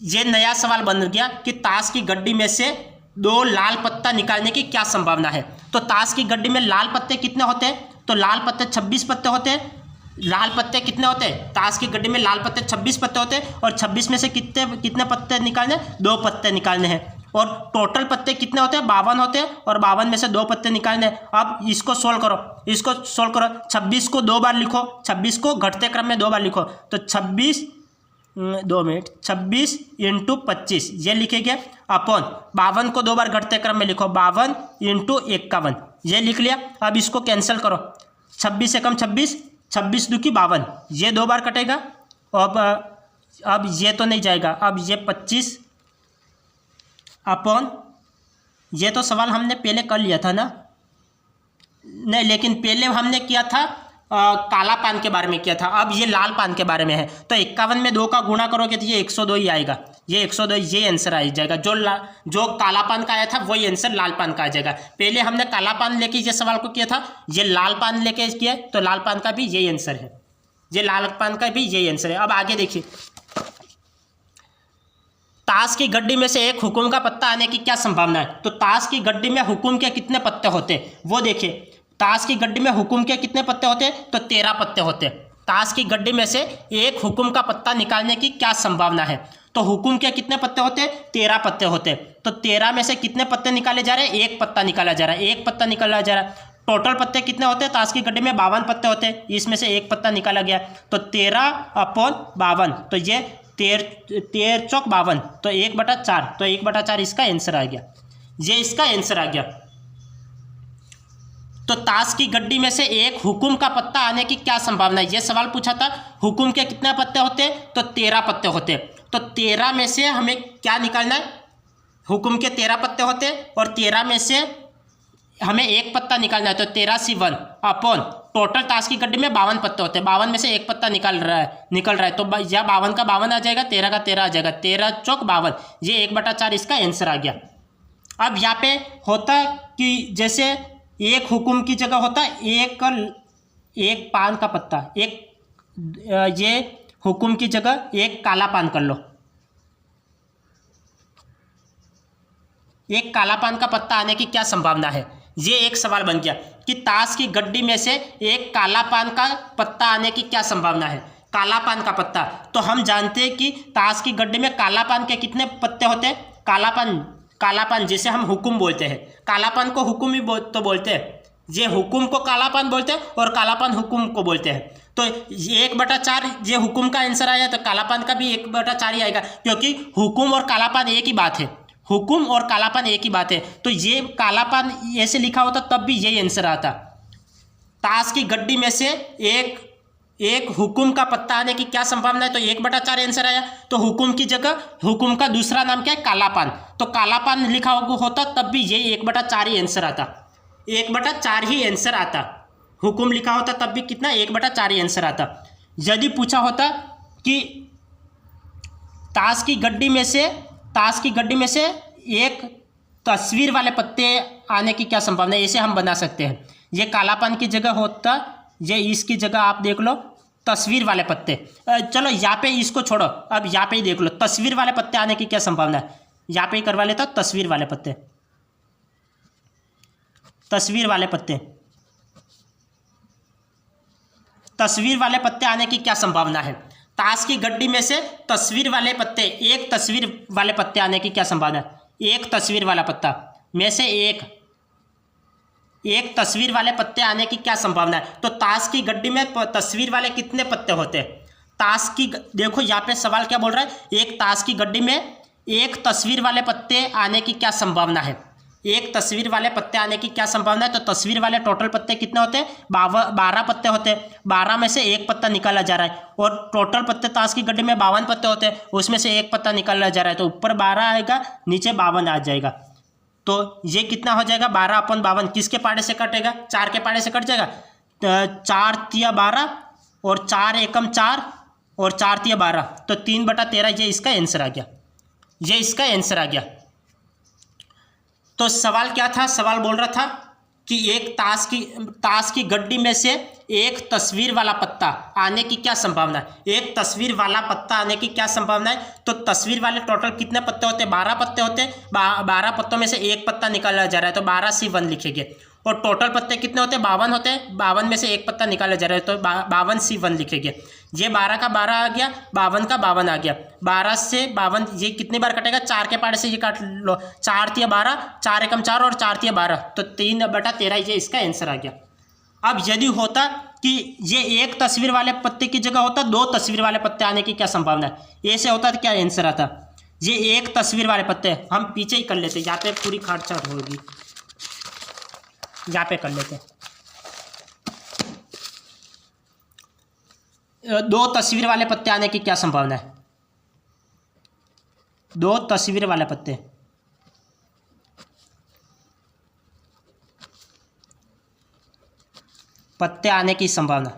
A: ये नया सवाल बन गया कि ताश की गड्डी में से 2 लाल पत्ता निकालने की क्या संभावना है। तो ताश की गड्डी में लाल पत्ते कितने होते हैं, तो लाल पत्ते 26 पत्ते होते हैं। लाल पत्ते कितने होते हैं, ताश की गड्डी में लाल पत्ते 26 पत्ते होते हैं, और 26 में से कितने पत्ते निकालने, 2 पत्ते निकालने हैं। और टोटल पत्ते कितने होते हैं, 52 होते हैं, और 52 में से 2 पत्ते निकालने हैं। अब इसको सोल्व करो, 26 को 2 बार लिखो, 26 को घटते क्रम में 2 बार लिखो। तो 26 इंटू 25 ये लिखेंगे, अपॉन 52 को 2 बार घटते क्रम में लिखो, 52 इंटू 51 ये लिख लिया। अब इसको कैंसिल करो, 26 एकम 26, 26 दूकी 52, ये 2 बार कटेगा। अब ये तो नहीं जाएगा, अब ये 25 अपॉन, ये तो सवाल हमने पहले कर लिया था ना, नहीं, लेकिन पहले हमने किया था काला पान के बारे में किया था, अब ये लाल पान के बारे में है। तो 51 में 2 का गुणा करोगे तो ये 102 ही आएगा, ये 102 ये आंसर आ जाएगा। जो काला पान का आया था वही आंसर लाल पान का आ जाएगा। पहले हमने काला पान लेके ये सवाल को किया था, ये लाल पान लेके किया, तो लाल पान का भी यही आंसर है, ये लाल पान का भी यही आंसर है। अब आगे देखिए, ताश की गड्डी में से एक हुकुम का पत्ता आने की क्या संभावना है। तो ताश की गड्डी में हुकुम के कितने पत्ते होते हैं वो देखिए। ताश की गड्डी में हुकुम के कितने पत्ते होते हैं, तो 13 पत्ते होते हैं। ताश की गड्डी में से एक हुकुम का पत्ता निकालने की क्या संभावना है, तो हुकुम के कितने पत्ते होते हैं, 13 पत्ते होते हैं। तो 13 में से कितने पत्ते निकाले जा रहे हैं, 1 पत्ता निकाला जा रहा है, 1 पत्ता निकाला जा रहा है। टोटल पत्ते कितने होते हैं, ताश की गड्डी में 52 पत्ते होते हैं, इसमें से 1 पत्ता निकाला गया, तो 13 अपॉन 52, तो ये 13 चौक 52, तो 1/4, तो 1/4 इसका आंसर आ गया, ये इसका आंसर आ गया। तो ताश की गड्डी में से एक हुकुम का पत्ता आने की क्या संभावना है, ये सवाल पूछा था। हुकुम के कितने पत्ते होते हैं, तो 13 पत्ते होते हैं। तो 13 में से हमें क्या निकालना है, हुकुम के 13 पत्ते होते हैं, और 13 में से हमें 1 पत्ता निकालना है, तो 13 × 1 अपॉन टोटल ताश की गड्डी में 52 पत्ते होते हैं, 52 में से 1 पत्ता निकल रहा है, तो या 52 का 52 आ जाएगा, 13 का 13 आ जाएगा, 13 चौक 52, ये 1/4 इसका आंसर आ गया। अब यहाँ पे होता कि जैसे एक हुकुम की जगह होता एक पान का पत्ता, ये हुकुम की जगह एक काला पान कर लो, एक काला पान का पत्ता आने की क्या संभावना है। ये एक सवाल बन गया कि ताश की गड्डी में से एक काला पान का पत्ता आने की क्या संभावना है। काला पान का पत्ता, तो हम जानते हैं कि ताश की गड्डी में काला पान के कितने पत्ते होते हैं, काला पान जिसे हम हुकुम बोलते हैं, काला पान को हुकुम ही तो बोलते हैं, ये हुकुम को काला पान बोलते हैं और काला पान हुकुम को बोलते हैं। तो 1/4 ये हुकुम का आंसर आया, तो काला पान का भी 1/4 ही आएगा, क्योंकि हुकुम और काला पान एक ही बात है, हुकुम और कालापन एक ही बात है। तो ये कालापन ऐसे लिखा होता तब भी यही आंसर आता। ताश की गड्डी में से एक हुकुम का पत्ता आने की क्या संभावना है, तो 1/4 आंसर आया। तो हुकुम की जगह हुकुम का दूसरा नाम क्या है, कालापान, तो कालापान लिखा होता तब भी यही 1/4 ही आंसर आता, 1/4 ही आंसर आता। हुकुम लिखा होता तब भी कितना, 1/4 ही आंसर आता। यदि पूछा होता कि ताश की गड्डी में से एक तस्वीर वाले पत्ते आने की क्या संभावना है, इसे हम बना सकते हैं। ये कालापन की जगह होता, ये इसकी जगह आप देख लो तस्वीर वाले पत्ते। चलो यहाँ पे इसको छोड़ो, अब यहाँ पे ही देख लो तस्वीर वाले पत्ते आने की क्या संभावना है। यहाँ पे ही करवा लेता हूँ तस्वीर वाले पत्ते, तस्वीर वाले पत्ते आने की क्या संभावना है। ताश की गड्डी में से तस्वीर वाले पत्ते, एक तस्वीर वाले पत्ते आने की क्या संभावना है। एक तस्वीर वाला पत्ता में से एक तस्वीर वाले पत्ते आने की क्या संभावना है। तो ताश की गड्डी में तस्वीर वाले कितने पत्ते होते हैं। ताश की देखो यहाँ पे सवाल क्या बोल रहा है, एक ताश की गड्डी में एक तस्वीर वाले पत्ते आने की क्या संभावना है। एक तस्वीर वाले पत्ते आने की क्या संभावना है, तो तस्वीर वाले टोटल पत्ते कितने होते हैं, 12 पत्ते होते हैं। 12 में से 1 पत्ता निकाला जा रहा है, और टोटल पत्ते ताश की गड्डी में 52 पत्ते होते हैं, उसमें से 1 पत्ता निकाला जा रहा है, तो ऊपर 12 आएगा, नीचे 52 आ जाएगा। तो ये कितना हो जाएगा, 12/52 किसके पाड़े से कटेगा, 4 के पाड़े से कट जाएगा। 4 × 12 और 4 × 4 और 4 तिया 12, तो 3/13 ये इसका आंसर आ गया, ये इसका आंसर आ गया। तो सवाल क्या था, सवाल बोल रहा था कि एक ताश की गड्डी में से एक तस्वीर वाला पत्ता आने की क्या संभावना है, एक तस्वीर वाला पत्ता आने की क्या संभावना है। तो तस्वीर वाले टोटल कितने पत्ते होते हैं, 12 पत्ते होते हैं, 12 पत्तों में से एक पत्ता निकाला जा रहा है, तो 12C1 लिखेंगे। और टोटल पत्ते कितने होते हैं, 52 होते हैं, 52 में से एक पत्ता निकाला जा रहा है, तो 52C1 लिखेंगे। ये 12 का 12 आ गया, 52 का 52 आ गया, 12 से 52 ये कितनी बार कटेगा, 4 के पारे से ये काट लो, 4 तिया 12, 4 एकम 4 और 4 तिया 12, तो 3/13 ये इसका आंसर आ गया। अब यदि होता कि ये एक तस्वीर वाले पत्ते की जगह होता 2 तस्वीर वाले पत्ते आने की क्या संभावना है, ऐसे होता तो क्या आंसर आता। ये एक तस्वीर वाले पत्ते हम पीछे ही कर लेते, यहाँ पे पूरी काटछाट होगी, यहाँ पे कर लेते। 2 तस्वीर वाले पत्ते आने की क्या संभावना है, 2 तस्वीर वाले पत्ते आने की संभावना।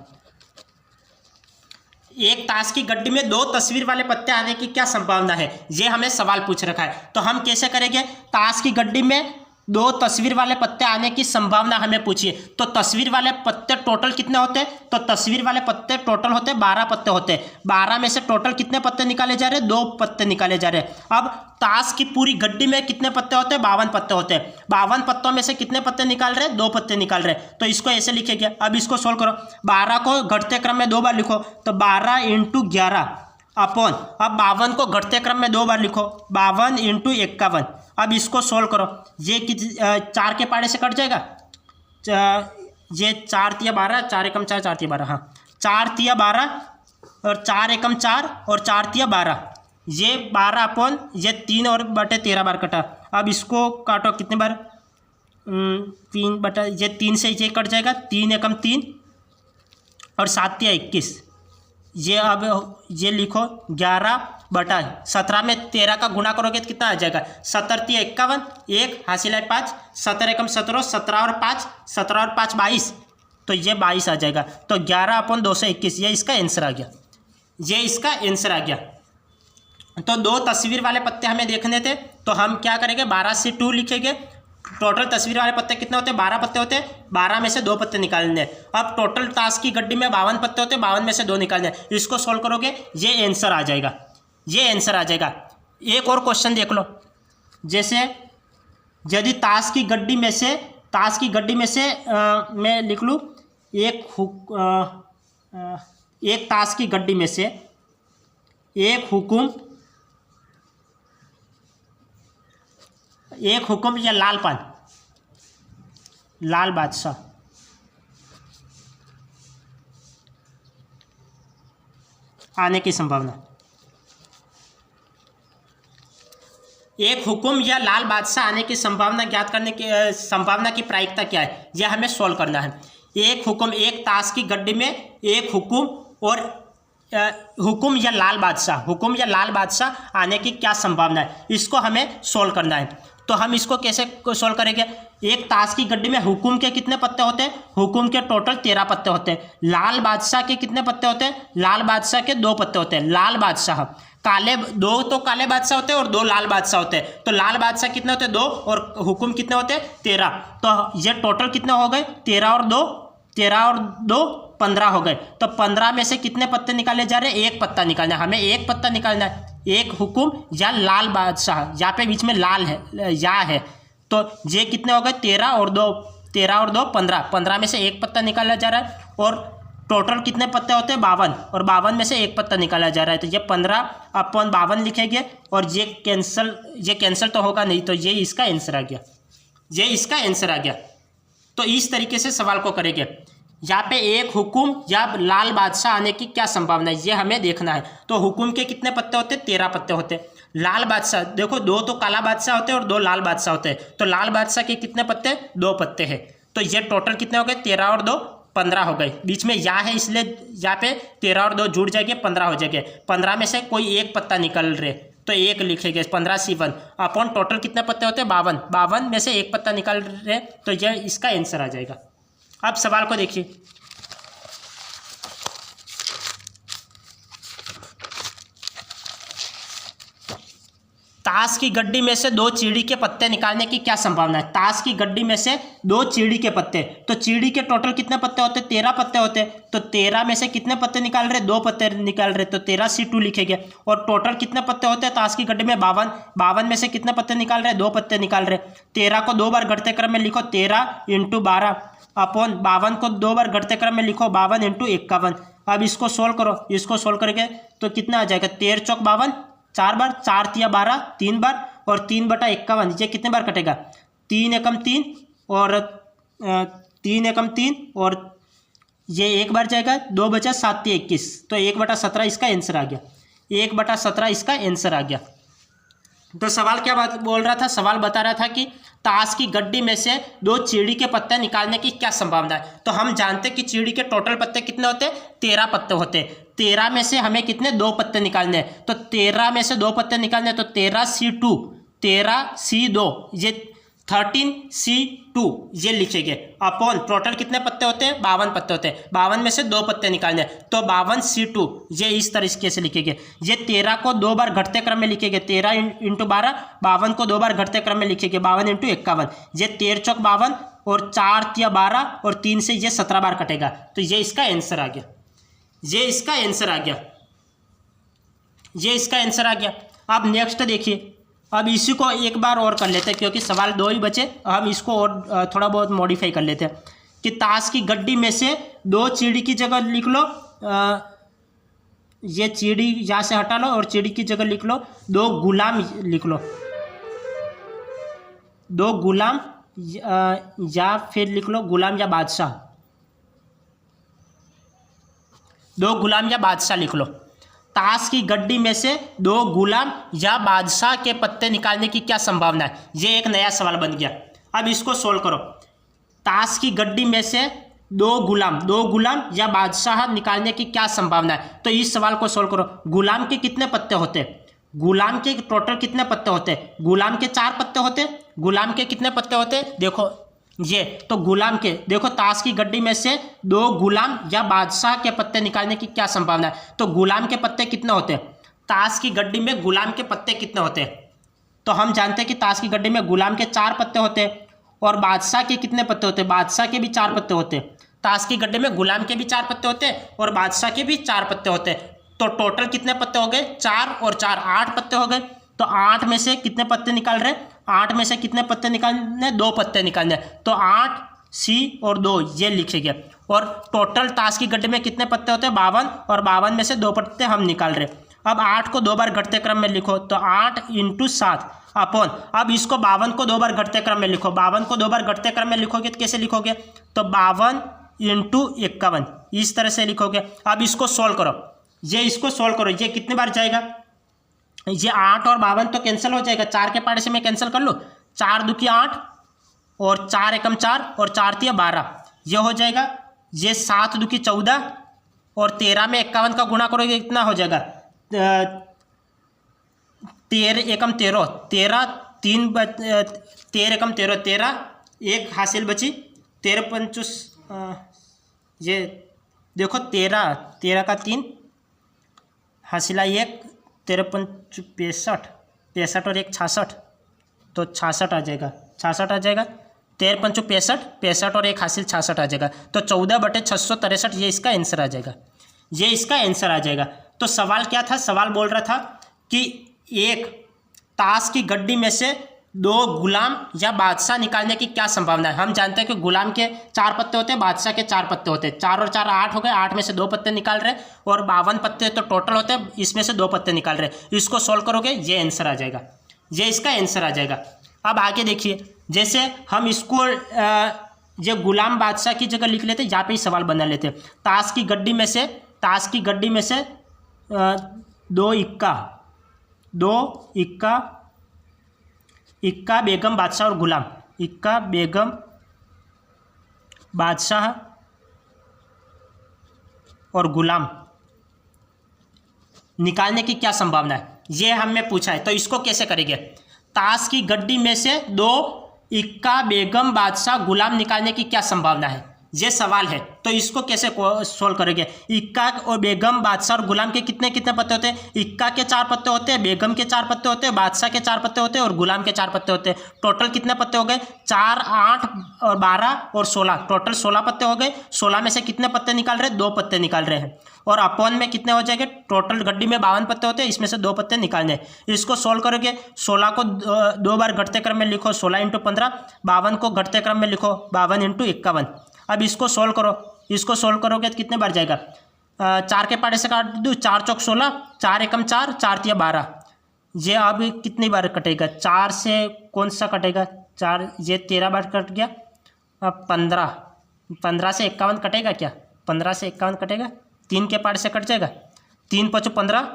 A: एक ताश की गड्डी में 2 तस्वीर वाले पत्ते आने की क्या संभावना है, ये हमें सवाल पूछ रखा है। तो हम कैसे करेंगे, ताश की गड्डी में 2 तस्वीर वाले पत्ते आने की संभावना हमें पूछिए। तो तस्वीर वाले पत्ते टोटल कितने होते हैं, तो तस्वीर वाले पत्ते टोटल होते हैं 12 पत्ते होते हैं, 12 में से टोटल कितने पत्ते निकाले जा रहे हैं, 2 पत्ते निकाले जा रहे हैं। अब ताश की पूरी गड्डी में कितने पत्ते होते हैं, 52 पत्ते होते हैं, 52 पत्तों में से कितने पत्ते निकाल रहे हैं, 2 पत्ते निकाल रहे हैं, तो इसको ऐसे लिखेंगे। अब इसको सोल्व करो, 12 को घटते क्रम में 2 बार लिखो, तो 12 × 11 अपॉन, अब 52 को घटते क्रम में 2 बार लिखो, 52 × 51। अब इसको सोल्व करो, ये 4 के पारे से कट जाएगा, ये 4 तिया 12, 4 एकम 4, 4 तिया 12, हाँ 4 तिया 12 और 4 एकम 4 और 4 तिया 12, ये 12 अपॉन ये 3/13 बार कटा। अब इसको काटो कितने बार, 3 ये 3 से ये कट जाएगा, 3 एकम 3 और 7 तिया 21, ये अब ये लिखो 11/17 में 13 का गुणा करोगे तो कितना आ जाएगा, 17 तिया 51, 1 हासिल है 5, 17 एकम 17, 17 और 5, 17 और 5 22, तो ये 22 आ जाएगा। तो 11/221 ये इसका आंसर आ गया, ये इसका आंसर आ गया। तो 2 तस्वीर वाले पत्ते हमें देखने थे, तो हम क्या करेंगे, 12C2 लिखेंगे। टोटल तस्वीर वाले पत्ते कितने होते हैं, 12 पत्ते होते हैं, 12 में से 2 पत्ते निकालने हैं। अब टोटल ताश की गड्डी में 52 पत्ते होते हैं, 52 में से 2 निकालने हैं। इसको सोल्व करोगे ये आंसर आ जाएगा, ये आंसर आ जाएगा। एक और क्वेश्चन देख लो, जैसे यदि ताश की गड्डी में से मैं लिख लूँ, एक ताश की गड्डी में से एक हुक्म या लाल बादशाह आने की संभावना। एक हुक्म या लाल बादशाह आने की संभावना ज्ञात करने की संभावना की प्रायिकता क्या है, यह हमें सोल्व करना है। एक हुक्म, एक ताश की गड्डी में एक हुक्म और हुक्म या लाल बादशाह आने की क्या संभावना है, इसको हमें सोल्व करना है। तो हम इसको कैसे सोल्व करेंगे, एक ताश की गड्डी में हुक्म के कितने पत्ते होते हैं, हुक्म के टोटल 13 पत्ते होते हैं। लाल बादशाह के कितने पत्ते होते हैं, लाल बादशाह के 2 पत्ते होते हैं। लाल बादशाह काले, 2 तो काले बादशाह होते हैं और 2 लाल बादशाह होते हैं। तो लाल बादशाह कितने होते हैं, 2, और हुक्म कितने होते हैं, 13। तो ये टोटल कितने हो गए, 13 और 2 15 हो गए। तो 15 में से कितने पत्ते निकाले जा रहे हैं, एक पत्ता निकालना है, हमें एक पत्ता निकालना है। एक हुक्म या लाल बादशाह, यहाँ पे बीच में लाल है या है, तो ये कितने हो गए, 13 और 2 15, 15 में से एक पत्ता निकाला जा रहा है। और टोटल कितने पत्ते होते हैं, 52, और 52 में से एक पत्ता निकाला जा रहा है। तो ये 15/52 लिखेंगे, और ये कैंसिल तो होगा नहीं, तो ये इसका आंसर आ गया, ये इसका आंसर आ गया। तो इस तरीके से सवाल को करेंगे। यहाँ पे एक हुक्म या लाल बादशाह आने की क्या संभावना है, ये हमें देखना है। तो हुक्म के कितने पत्ते होते हैं, 13 पत्ते होते हैं। लाल बादशाह देखो, 2 तो काला बादशाह होते हैं और 2 लाल बादशाह होते हैं। तो लाल बादशाह के कितने पत्ते, 2 पत्ते हैं। तो ये टोटल कितने हो गए, 13 और 2 15 हो गए। बीच में या है, इसलिए यहाँ पे 13 और 2 जुड़ जाएंगे, 15 हो जाएंगे। 15 में से कोई एक पत्ता निकल रहे, तो 1 लिखेंगे, 15C1 अपॉन टोटल कितने पत्ते होते हैं, 52, 52 में से एक पत्ता निकल रहे, तो यह इसका आंसर आ जाएगा। अब सवाल को देखिए, ताश की गड्डी में से 2 चीड़ी के पत्ते निकालने की क्या संभावना है। ताश की गड्डी में से 2 चीड़ी के पत्ते, तो चीड़ी के टोटल कितने पत्ते होते, 13 पत्ते होते। तो 13 में से कितने पत्ते निकाल रहे, 2 पत्ते निकाल रहे, तो 13C2 लिखेंगे। और टोटल कितने पत्ते होते हैं ताश की गड्डी में, 52। 52 में से कितने पत्ते निकाल रहे, 2 पत्ते निकाल रहे। 13 को 2 बार घटते क्रम में लिखो, 13 × 12 अपॉन 52 को 2 बार घटते क्रम में लिखो, 52 × 51। अब इसको सोल्व करो, इसको सोल्व करके तो कितना आ जाएगा, 13 चौक 52, 4 बार, 4 तिया 12, 3 बार, और 3/51 ये कितने बार कटेगा, 3 एकम 3 और 3 एकम 3 और ये 1 बार जाएगा, 2 बचा 7 तिया 21, तो 1/17 इसका आंसर आ गया। 1/17 इसका आंसर आ गया। तो सवाल क्या बात बोल रहा था, सवाल बता रहा था कि ताश की गड्डी में से 2 चीड़ी के पत्ते निकालने की क्या संभावना है। तो हम जानते कि चीड़ी के टोटल पत्ते कितने होते, 13 पत्ते होते। 13 में से हमें कितने, 2 पत्ते निकालने हैं। तो 13 में से 2 पत्ते निकालने हैं, तो 13C2, 13C2 ये 13C2 ये लिखेंगे अपॉन टोटल कितने पत्ते होते हैं, 52 पत्ते होते हैं। 52 में से 2 पत्ते निकालने हैं, तो 52C2 ये इस तरीके से लिखेंगे। ये 13 को 2 बार घटते क्रम में लिखेंगे, 13 × 12, 52 को 2 बार घटते क्रम में लिखेंगे, 52 × 51। ये 13 चौक 52 और 4 तिया 12 और 3 से ये 17 बार कटेगा, तो ये इसका आंसर आ गया। ये इसका आंसर आ गया, ये इसका आंसर आ गया। अब नेक्स्ट देखिए, अब इसी को एक बार और कर लेते हैं क्योंकि सवाल 2 ही बचे। हम इसको और थोड़ा बहुत मॉडिफाई कर लेते हैं कि ताश की गड्डी में से 2 चीड़ी की जगह लिख लो, ये चीड़ी यहाँ से हटा लो और चीड़ी की जगह लिख लो 2 गुलाम लिख लो, 2 गुलाम या फिर लिख लो गुलाम या बादशाह, 2 गुलाम या बादशाह लिख लो। ताश की गड्डी में से 2 गुलाम या बादशाह के पत्ते निकालने की क्या संभावना है। ये एक नया सवाल बन गया। अब इसको सोल्व करो। ताश की गड्डी में से 2 गुलाम या बादशाह निकालने की क्या संभावना है। तो इस सवाल को सोल्व करो। गुलाम के कितने पत्ते होते हैं, गुलाम के टोटल कितने पत्ते होते हैं, गुलाम के 4 पत्ते होते। गुलाम के कितने पत्ते होते, देखो ये, तो गुलाम के देखो ताश की गड्डी में से 2 गुलाम या बादशाह के पत्ते निकालने की क्या संभावना है। तो गुलाम के पत्ते कितने होते हैं, ताश की गड्डी में गुलाम के पत्ते कितने होते हैं। तो हम जानते हैं कि ताश की गड्डी में गुलाम के 4 पत्ते होते हैं और बादशाह के कितने पत्ते होते हैं, बादशाह के भी 4 पत्ते होते हैं। ताश की गड्डी में गुलाम के भी 4 पत्ते होते हैं और बादशाह के भी 4 पत्ते होते हैं। तो टोटल कितने पत्ते हो गए, 4 और 4 8 पत्ते हो गए। तो 8 में से कितने पत्ते निकाल रहे, 8 में से कितने पत्ते निकालने, 2 पत्ते निकालने। तो 8C और 2 ये लिखेंगे। और टोटल ताश की गड्डी में कितने पत्ते होते हैं, 52, और 52 में से 2 पत्ते हम निकाल रहे। अब 8 को 2 बार घटते क्रम में लिखो, तो 8 × 7 अपॉन, अब इसको 52 को 2 बार घटते क्रम में लिखो। 52 को 2 बार घटते क्रम में लिखोगे तो कैसे लिखोगे, तो 52 × 51 इस तरह से लिखोगे। अब इसको सोल्व करो, ये इसको सोल्व करो, ये कितने बार जाएगा, ये 8 और 52 तो कैंसिल हो जाएगा, 4 के पाड़े से मैं कैंसिल कर लूँ, 4 दूकी 8 और 4 एकम 4 और 4 तिया 12 ये हो जाएगा। ये 7 दूकी 14 और 13 में 51 का गुणा करोगे कितना हो जाएगा, 13 एकम 13, 13 एकम 13, 13 एक हासिल बची, 13 पंचुस ये देखो 13 का 3 हासिला 1, 13 पंच 65, 65 और 1 66, तो 66 आ जाएगा, 66 आ जाएगा। 13 पंचो 65, 65 और 1 हासिल 66 आ जाएगा। तो 14/663 ये इसका आंसर आ जाएगा, ये इसका आंसर आ जाएगा। तो सवाल क्या था, सवाल बोल रहा था कि एक ताश की गड्डी में से 2 गुलाम या बादशाह निकालने की क्या संभावना है। हम जानते हैं कि गुलाम के 4 पत्ते होते हैं, बादशाह के 4 पत्ते होते हैं। 4 और 4 8 हो गए, 8 में से 2 पत्ते निकाल रहे और 52 पत्ते तो टोटल होते हैं, इसमें से 2 पत्ते निकाल रहे। इसको सोल्व करोगे ये आंसर आ जाएगा, ये इसका आंसर आ जाएगा। अब आगे देखिए, जैसे हम इसको ये गुलाम बादशाह की जगह लिख लेते, यहाँ पे ही सवाल बना लेते। ताश की गड्डी में से 2 इक्का बेगम बादशाह और गुलाम, इक्का बेगम बादशाह और गुलाम निकालने की क्या संभावना है, ये हमें पूछा है। तो इसको कैसे करेंगे, ताश की गड्डी में से 2 इक्का बेगम बादशाह गुलाम निकालने की क्या संभावना है, ये सवाल है, तो इसको कैसे सोल्व करेंगे। इक्का और बेगम, बादशाह और गुलाम के कितने कितने पत्ते होते हैं। इक्का के 4 पत्ते होते हैं, बेगम के 4 पत्ते होते हैं, बादशाह के 4 पत्ते होते हैं और गुलाम के 4 पत्ते होते हैं। टोटल कितने पत्ते हो गए, 4, 8 और 12 और 16, टोटल 16 पत्ते हो गए। 16 में से कितने पत्ते निकाल रहे हैं, 2 पत्ते निकाल रहे हैं। और अपॉन में कितने हो जाएंगे, टोटल गड्डी में 52 पत्ते होते हैं, इसमें से 2 पत्ते निकालने हैं। इसको सोल्व करोगे, 16 को 2 बार घटते क्रम में लिखो, 16 × 15, 52 को घटते क्रम में लिखो, 52 × 51। अब इसको सोल्व करो, इसको सोल्व करोगे तो कितने बार जाएगा, 4 के पाड़े से काट दूँ, 4 चौक 16, 4 एकम 4, 4 तिया 12। ये अब कितनी बार कटेगा, 4 से कौन सा कटेगा, 4, ये 13 बार कट गया। अब 15 से 51 कटेगा क्या, 15 से 51 कटेगा, 3 के पाड़े से कट जाएगा, 3 × 5 = 15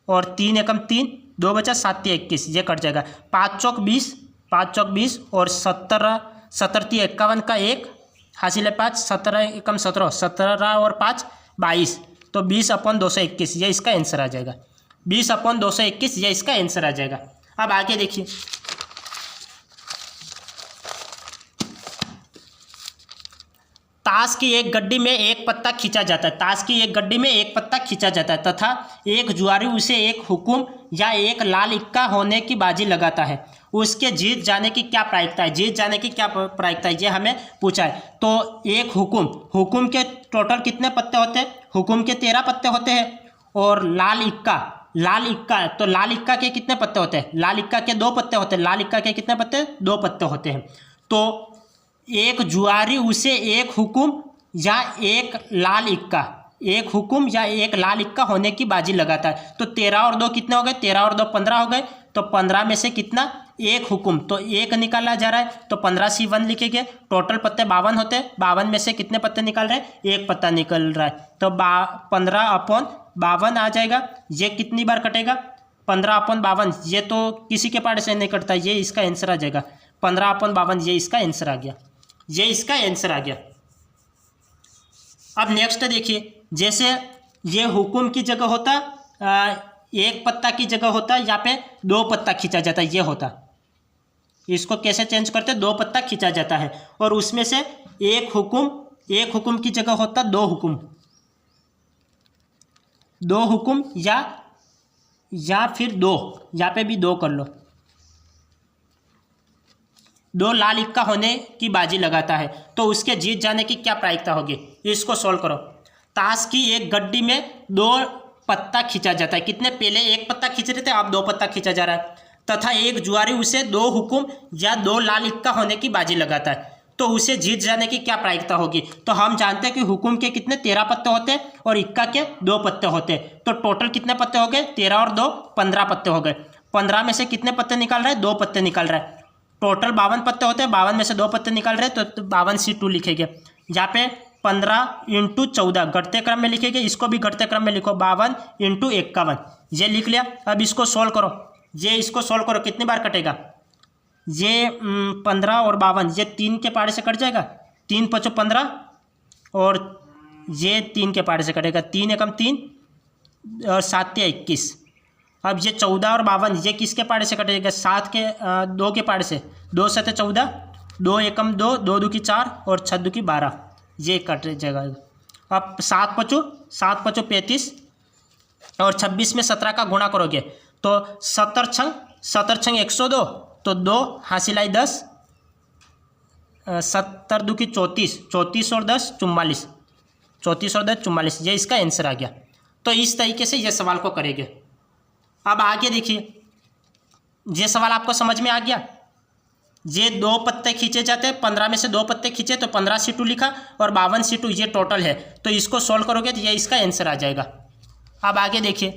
A: और 3 एकम 3, 2 बचा, 7 तिया 21, ये कट जाएगा। 5 चौक 20, 5 चौक 20 और 17 तिया 51 का 1 हासिल है 5, 17 एकम 17, 17 और 5 22, तो 20/221 ये इसका आंसर आ जाएगा। 20/221 ये इसका आंसर आ जाएगा। अब आगे देखिए, ताश की एक गड्डी में एक पत्ता खींचा जाता है, ताश की एक गड्डी में एक पत्ता खींचा जाता है तथा एक जुआरी उसे एक हुकुम या एक लाल इक्का होने की बाजी लगाता है, उसके जीत जाने की क्या प्रायिकता है, जीत जाने की क्या प्रायिकता है, ये हमें पूछा है। तो एक हुकुम के टोटल कितने पत्ते होते हैं, हुकुम के 13 पत्ते होते हैं। और लाल इक्का, तो लाल इक्का के कितने पत्ते होते हैं, लाल इक्का के 2 पत्ते होते हैं, लाल इक्का के कितने पत्ते, 2 पत्ते होते हैं। तो एक जुआरी उसे एक हुकुम या एक लाल इक्का, एक हुकुम या एक लाल इक्का होने की बाजी लगाता है। तो 13 और 2 कितने हो गए, 13 और 2 15 हो गए। तो 15 में से कितना, एक हुकुम, तो एक निकाला जा रहा है, तो 15C1 लिखेंगे। टोटल पत्ते 52 होते हैं, 52 में से कितने पत्ते निकाल रहे हैं, एक पत्ता निकल रहा है, तो 15/52 आ जाएगा। ये कितनी बार कटेगा, 15/52, ये तो किसी के पास से नहीं कटता, ये इसका आंसर आ जाएगा। 15/52 ये इसका आंसर आ गया, ये इसका आंसर आ गया। अब नेक्स्ट देखिए, जैसे ये हुकुम की जगह होता, एक पत्ता की जगह होता, यहाँ पे 2 पत्ता खींचा जाता है, ये होता। इसको कैसे चेंज करते, 2 पत्ता खींचा जाता है और उसमें से एक हुकुम की जगह होता 2 हुकुम या फिर 2, यहाँ पे भी 2 कर लो, 2 लाल इक्का होने की बाजी लगाता है, तो उसके जीत जाने की क्या प्रायिकता होगी। इसको सोल्व करो। ताश की एक गड्डी में 2 पत्ता खींचा जाता है, कितने, पहले 1 पत्ता खींच रहे थे, अब 2 पत्ता खींचा जा रहा है, तथा एक जुआरी उसे 2 हुकुम या 2 लाल इक्का होने की बाजी लगाता है, तो उसे जीत जाने की क्या प्रायिकता होगी। तो हम जानते हैं कि हुकुम के कितने 13 पत्ते होते हैं और इक्का के 2 पत्ते होते हैं, तो टोटल कितने पत्ते हो गए, 13 और 2 15 पत्ते हो गए। 15 में से कितने पत्ते निकाल रहे हैं, 2 पत्ते निकाल रहे हैं। टोटल 52 पत्ते होते हैं, 52 में से 2 पत्ते निकाल रहे हैं, तो 52C2 लिखेंगे। यहाँ पे 15 × 14 घटते क्रम में लिखेंगे, इसको भी घटते क्रम में लिखो, 52 × 51, ये लिख लिया। अब इसको सोल्व करो, इसको सोल्व करो, कितनी बार कटेगा, ये 15 और 52, ये 3 के पाड़े से कट जाएगा, 3 × 5 = 15 और ये 3 के पाड़े से कटेगा, 3 एकम 3 और 7 तिया 21। अब ये 14 और 52 ये किसके पाड़े से कटेगा, 7 के 2 के पाड़े से, 2 × 7 = 14, 2 एकम 2, 2 2 की 4 और 6 2 की 12, ये कट जाएगा। अब 7 × 5 = 35 और 26 में 17 का गुणा करोगे तो 17 छंग 102, तो 2 हासिल आई 10, 17 2 की 34, 34 और 10 44, 34 और 10 44, ये इसका आंसर आ गया। तो इस तरीके से ये सवाल को करेंगे। अब आगे देखिए, ये सवाल आपको समझ में आ गया। ये 2 पत्ते खींचे जाते हैं, 15 में से 2 पत्ते खींचे तो 15C2 लिखा और 52C2 ये टोटल है, तो इसको सोल्व करोगे तो ये इसका आंसर आ जाएगा। अब आगे देखिए,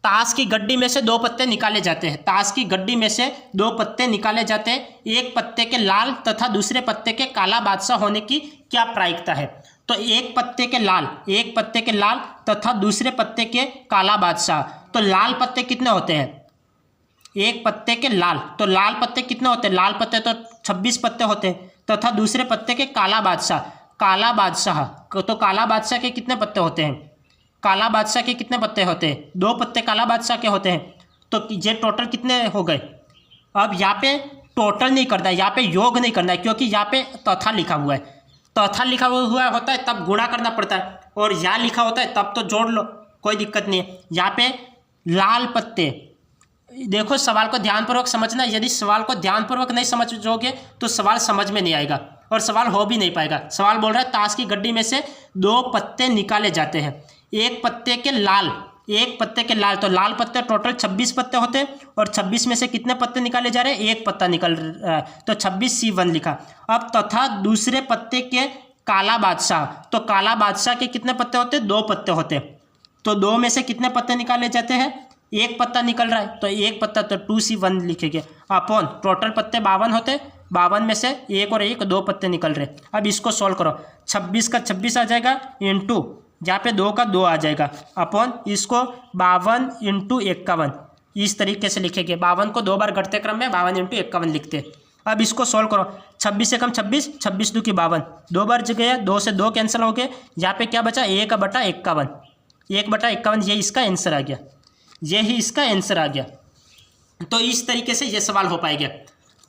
A: ताश की गड्डी में से 2 पत्ते निकाले जाते हैं, ताश की गड्डी में से 2 पत्ते निकाले जाते हैं, एक पत्ते के लाल तथा दूसरे पत्ते के काला बादशाह होने की क्या प्रायिकता है। तो एक पत्ते के लाल तथा दूसरे पत्ते के काला बादशाह, तो लाल पत्ते कितने होते हैं, एक पत्ते के लाल, तो लाल पत्ते कितने होते हैं, लाल पत्ते तो 26 पत्ते होते हैं, तथा दूसरे पत्ते के काला बादशाह, तो काला बादशाह के कितने पत्ते होते हैं, काला बादशाह के कितने पत्ते होते हैं, 2 पत्ते काला बादशाह के होते हैं, तो ये टोटल कितने हो गए। अब यहाँ पे टोटल नहीं करना है, यहाँ पे योग नहीं करना है, क्योंकि यहाँ पे तथा लिखा हुआ है, तथा लिखा हुआ होता है तब गुणा करना पड़ता है, और या लिखा होता है तब तो जोड़ लो, कोई दिक्कत नहीं है। यहाँ पे लाल पत्ते, देखो सवाल को ध्यानपूर्वक समझना, यदि सवाल को ध्यानपूर्वक नहीं समझोगे तो सवाल समझ में नहीं आएगा और सवाल हो भी नहीं पाएगा। सवाल बोल रहा है ताश की गड्डी में से 2 पत्ते निकाले जाते हैं, एक पत्ते के लाल, तो लाल पत्ते टोटल 26 पत्ते होते हैं, और 26 में से कितने पत्ते निकाले जा रहे हैं, एक पत्ता निकल रहा है, तो 26C1 लिखा। अब तथा दूसरे पत्ते के काला बादशाह, तो काला बादशाह के कितने पत्ते होते हैं, 2 पत्ते होते हैं, तो 2 में से कितने पत्ते निकाले जाते हैं, एक पत्ता निकल रहा है, तो एक पत्ता, तो 2C1 लिखेंगे अपॉन टोटल पत्ते 52 होते, 52 में से एक और एक 2 पत्ते निकल रहे। अब इसको सॉल्व करो, 26 का 26 आ जाएगा, इंटू जहाँ पे 2 का 2 आ जाएगा, अपॉन इसको 52 इंटू 51, इस तरीके से लिखेंगे। 52 को 2 बार घटते क्रम में 52 इंटू 51 लिखते। अब इसको सॉल्व करो, 26 से कम 26, 26 2 की 52, 2 बार जगह 2 से 2 कैंसिल हो गए, यहाँ पे क्या बचा, 1/51, 1/51, ये इसका आंसर आ गया, ये ही इसका आंसर आ गया। तो इस तरीके से ये सवाल हो पाएगा।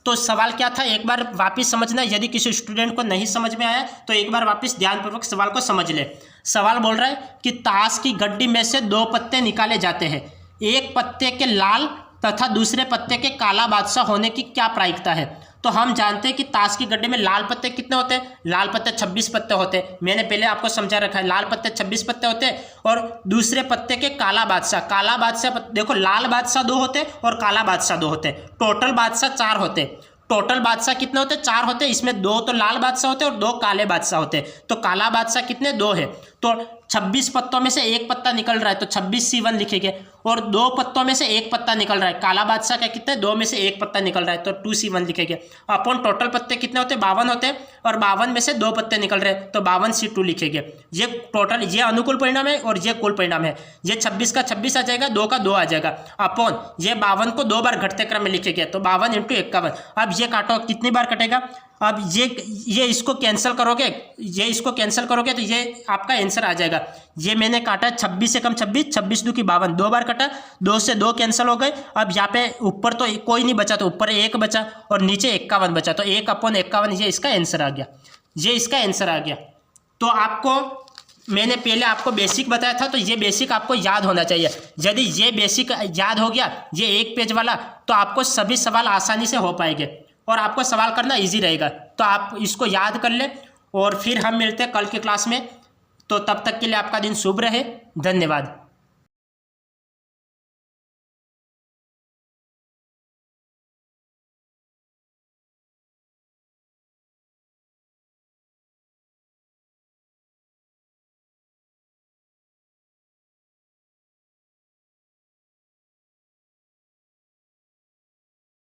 A: तो सवाल क्या था, एक बार वापस समझना, यदि किसी स्टूडेंट को नहीं समझ में आया तो एक बार वापस ध्यानपूर्वक सवाल को समझ ले। सवाल बोल रहा है कि ताश की गड्डी में से 2 पत्ते निकाले जाते हैं, एक पत्ते के लाल तथा दूसरे पत्ते के काला बादशाह होने की क्या प्रायिकता है। तो हम जानते हैं कि ताश की गड्डी में लाल पत्ते कितने होते हैं, लाल पत्ते 26 पत्ते होते हैं, मैंने पहले आपको समझा रखा है, लाल पत्ते 26 पत्ते होते हैं, और दूसरे पत्ते के काला बादशाह देखो लाल बादशाह 2 होते और काला बादशाह 2 होते, टोटल बादशाह 4 होते। टोटल बादशाह कितने होते, 4 होते, इसमें 2 तो लाल बादशाह होते और 2 काले बादशाह होते, तो काला बादशाह कितने, 2 है, तो 26 पत्तों में से एक पत्ता निकल रहा है, तो 26C1 लिखेंगे, और 2 पत्तों में से एक पत्ता निकल रहा है, काला बादशाह का कितने, 2 में से एक पत्ता निकल रहा है, तो 2C1 लिखेंगे, अपन टोटल पत्ते कितने होते, 52 होते, और 52 में से 2 पत्ते निकल रहे हैं, तो 52C2 लिखेंगे। ये टोटल, ये अनुकूल परिणाम है और ये कुल परिणाम है, ये 26 का 26 आ जाएगा, 2 का 2 आ जाएगा, अपन ये 52 को 2 बार घटते क्रम में लिखेंगे, तो 52 इंटू 51। अब ये काटो, कितनी बार कटेगा, अब ये इसको कैंसिल करोगे, तो ये आपका आंसर आ जाएगा। ये मैंने काटा 26 से कम 26, 26 2 की 52, 2 बार कटा, 2 से 2 कैंसिल हो गए। अब यहाँ पे ऊपर तो कोई नहीं बचा, तो ऊपर 1 बचा और नीचे 51 बचा, तो 1/51, ये इसका आंसर आ गया, ये इसका आंसर आ गया। तो आपको मैंने पहले आपको बेसिक बताया था, तो ये बेसिक आपको याद होना चाहिए। यदि ये बेसिक याद हो गया, ये 1 पेज वाला, तो आपको सभी सवाल आसानी से हो पाएंगे और आपको सवाल करना इजी रहेगा। तो आप इसको याद कर ले, और फिर हम मिलते हैं कल के क्लास में। तो तब तक के लिए आपका दिन शुभ रहे, धन्यवाद।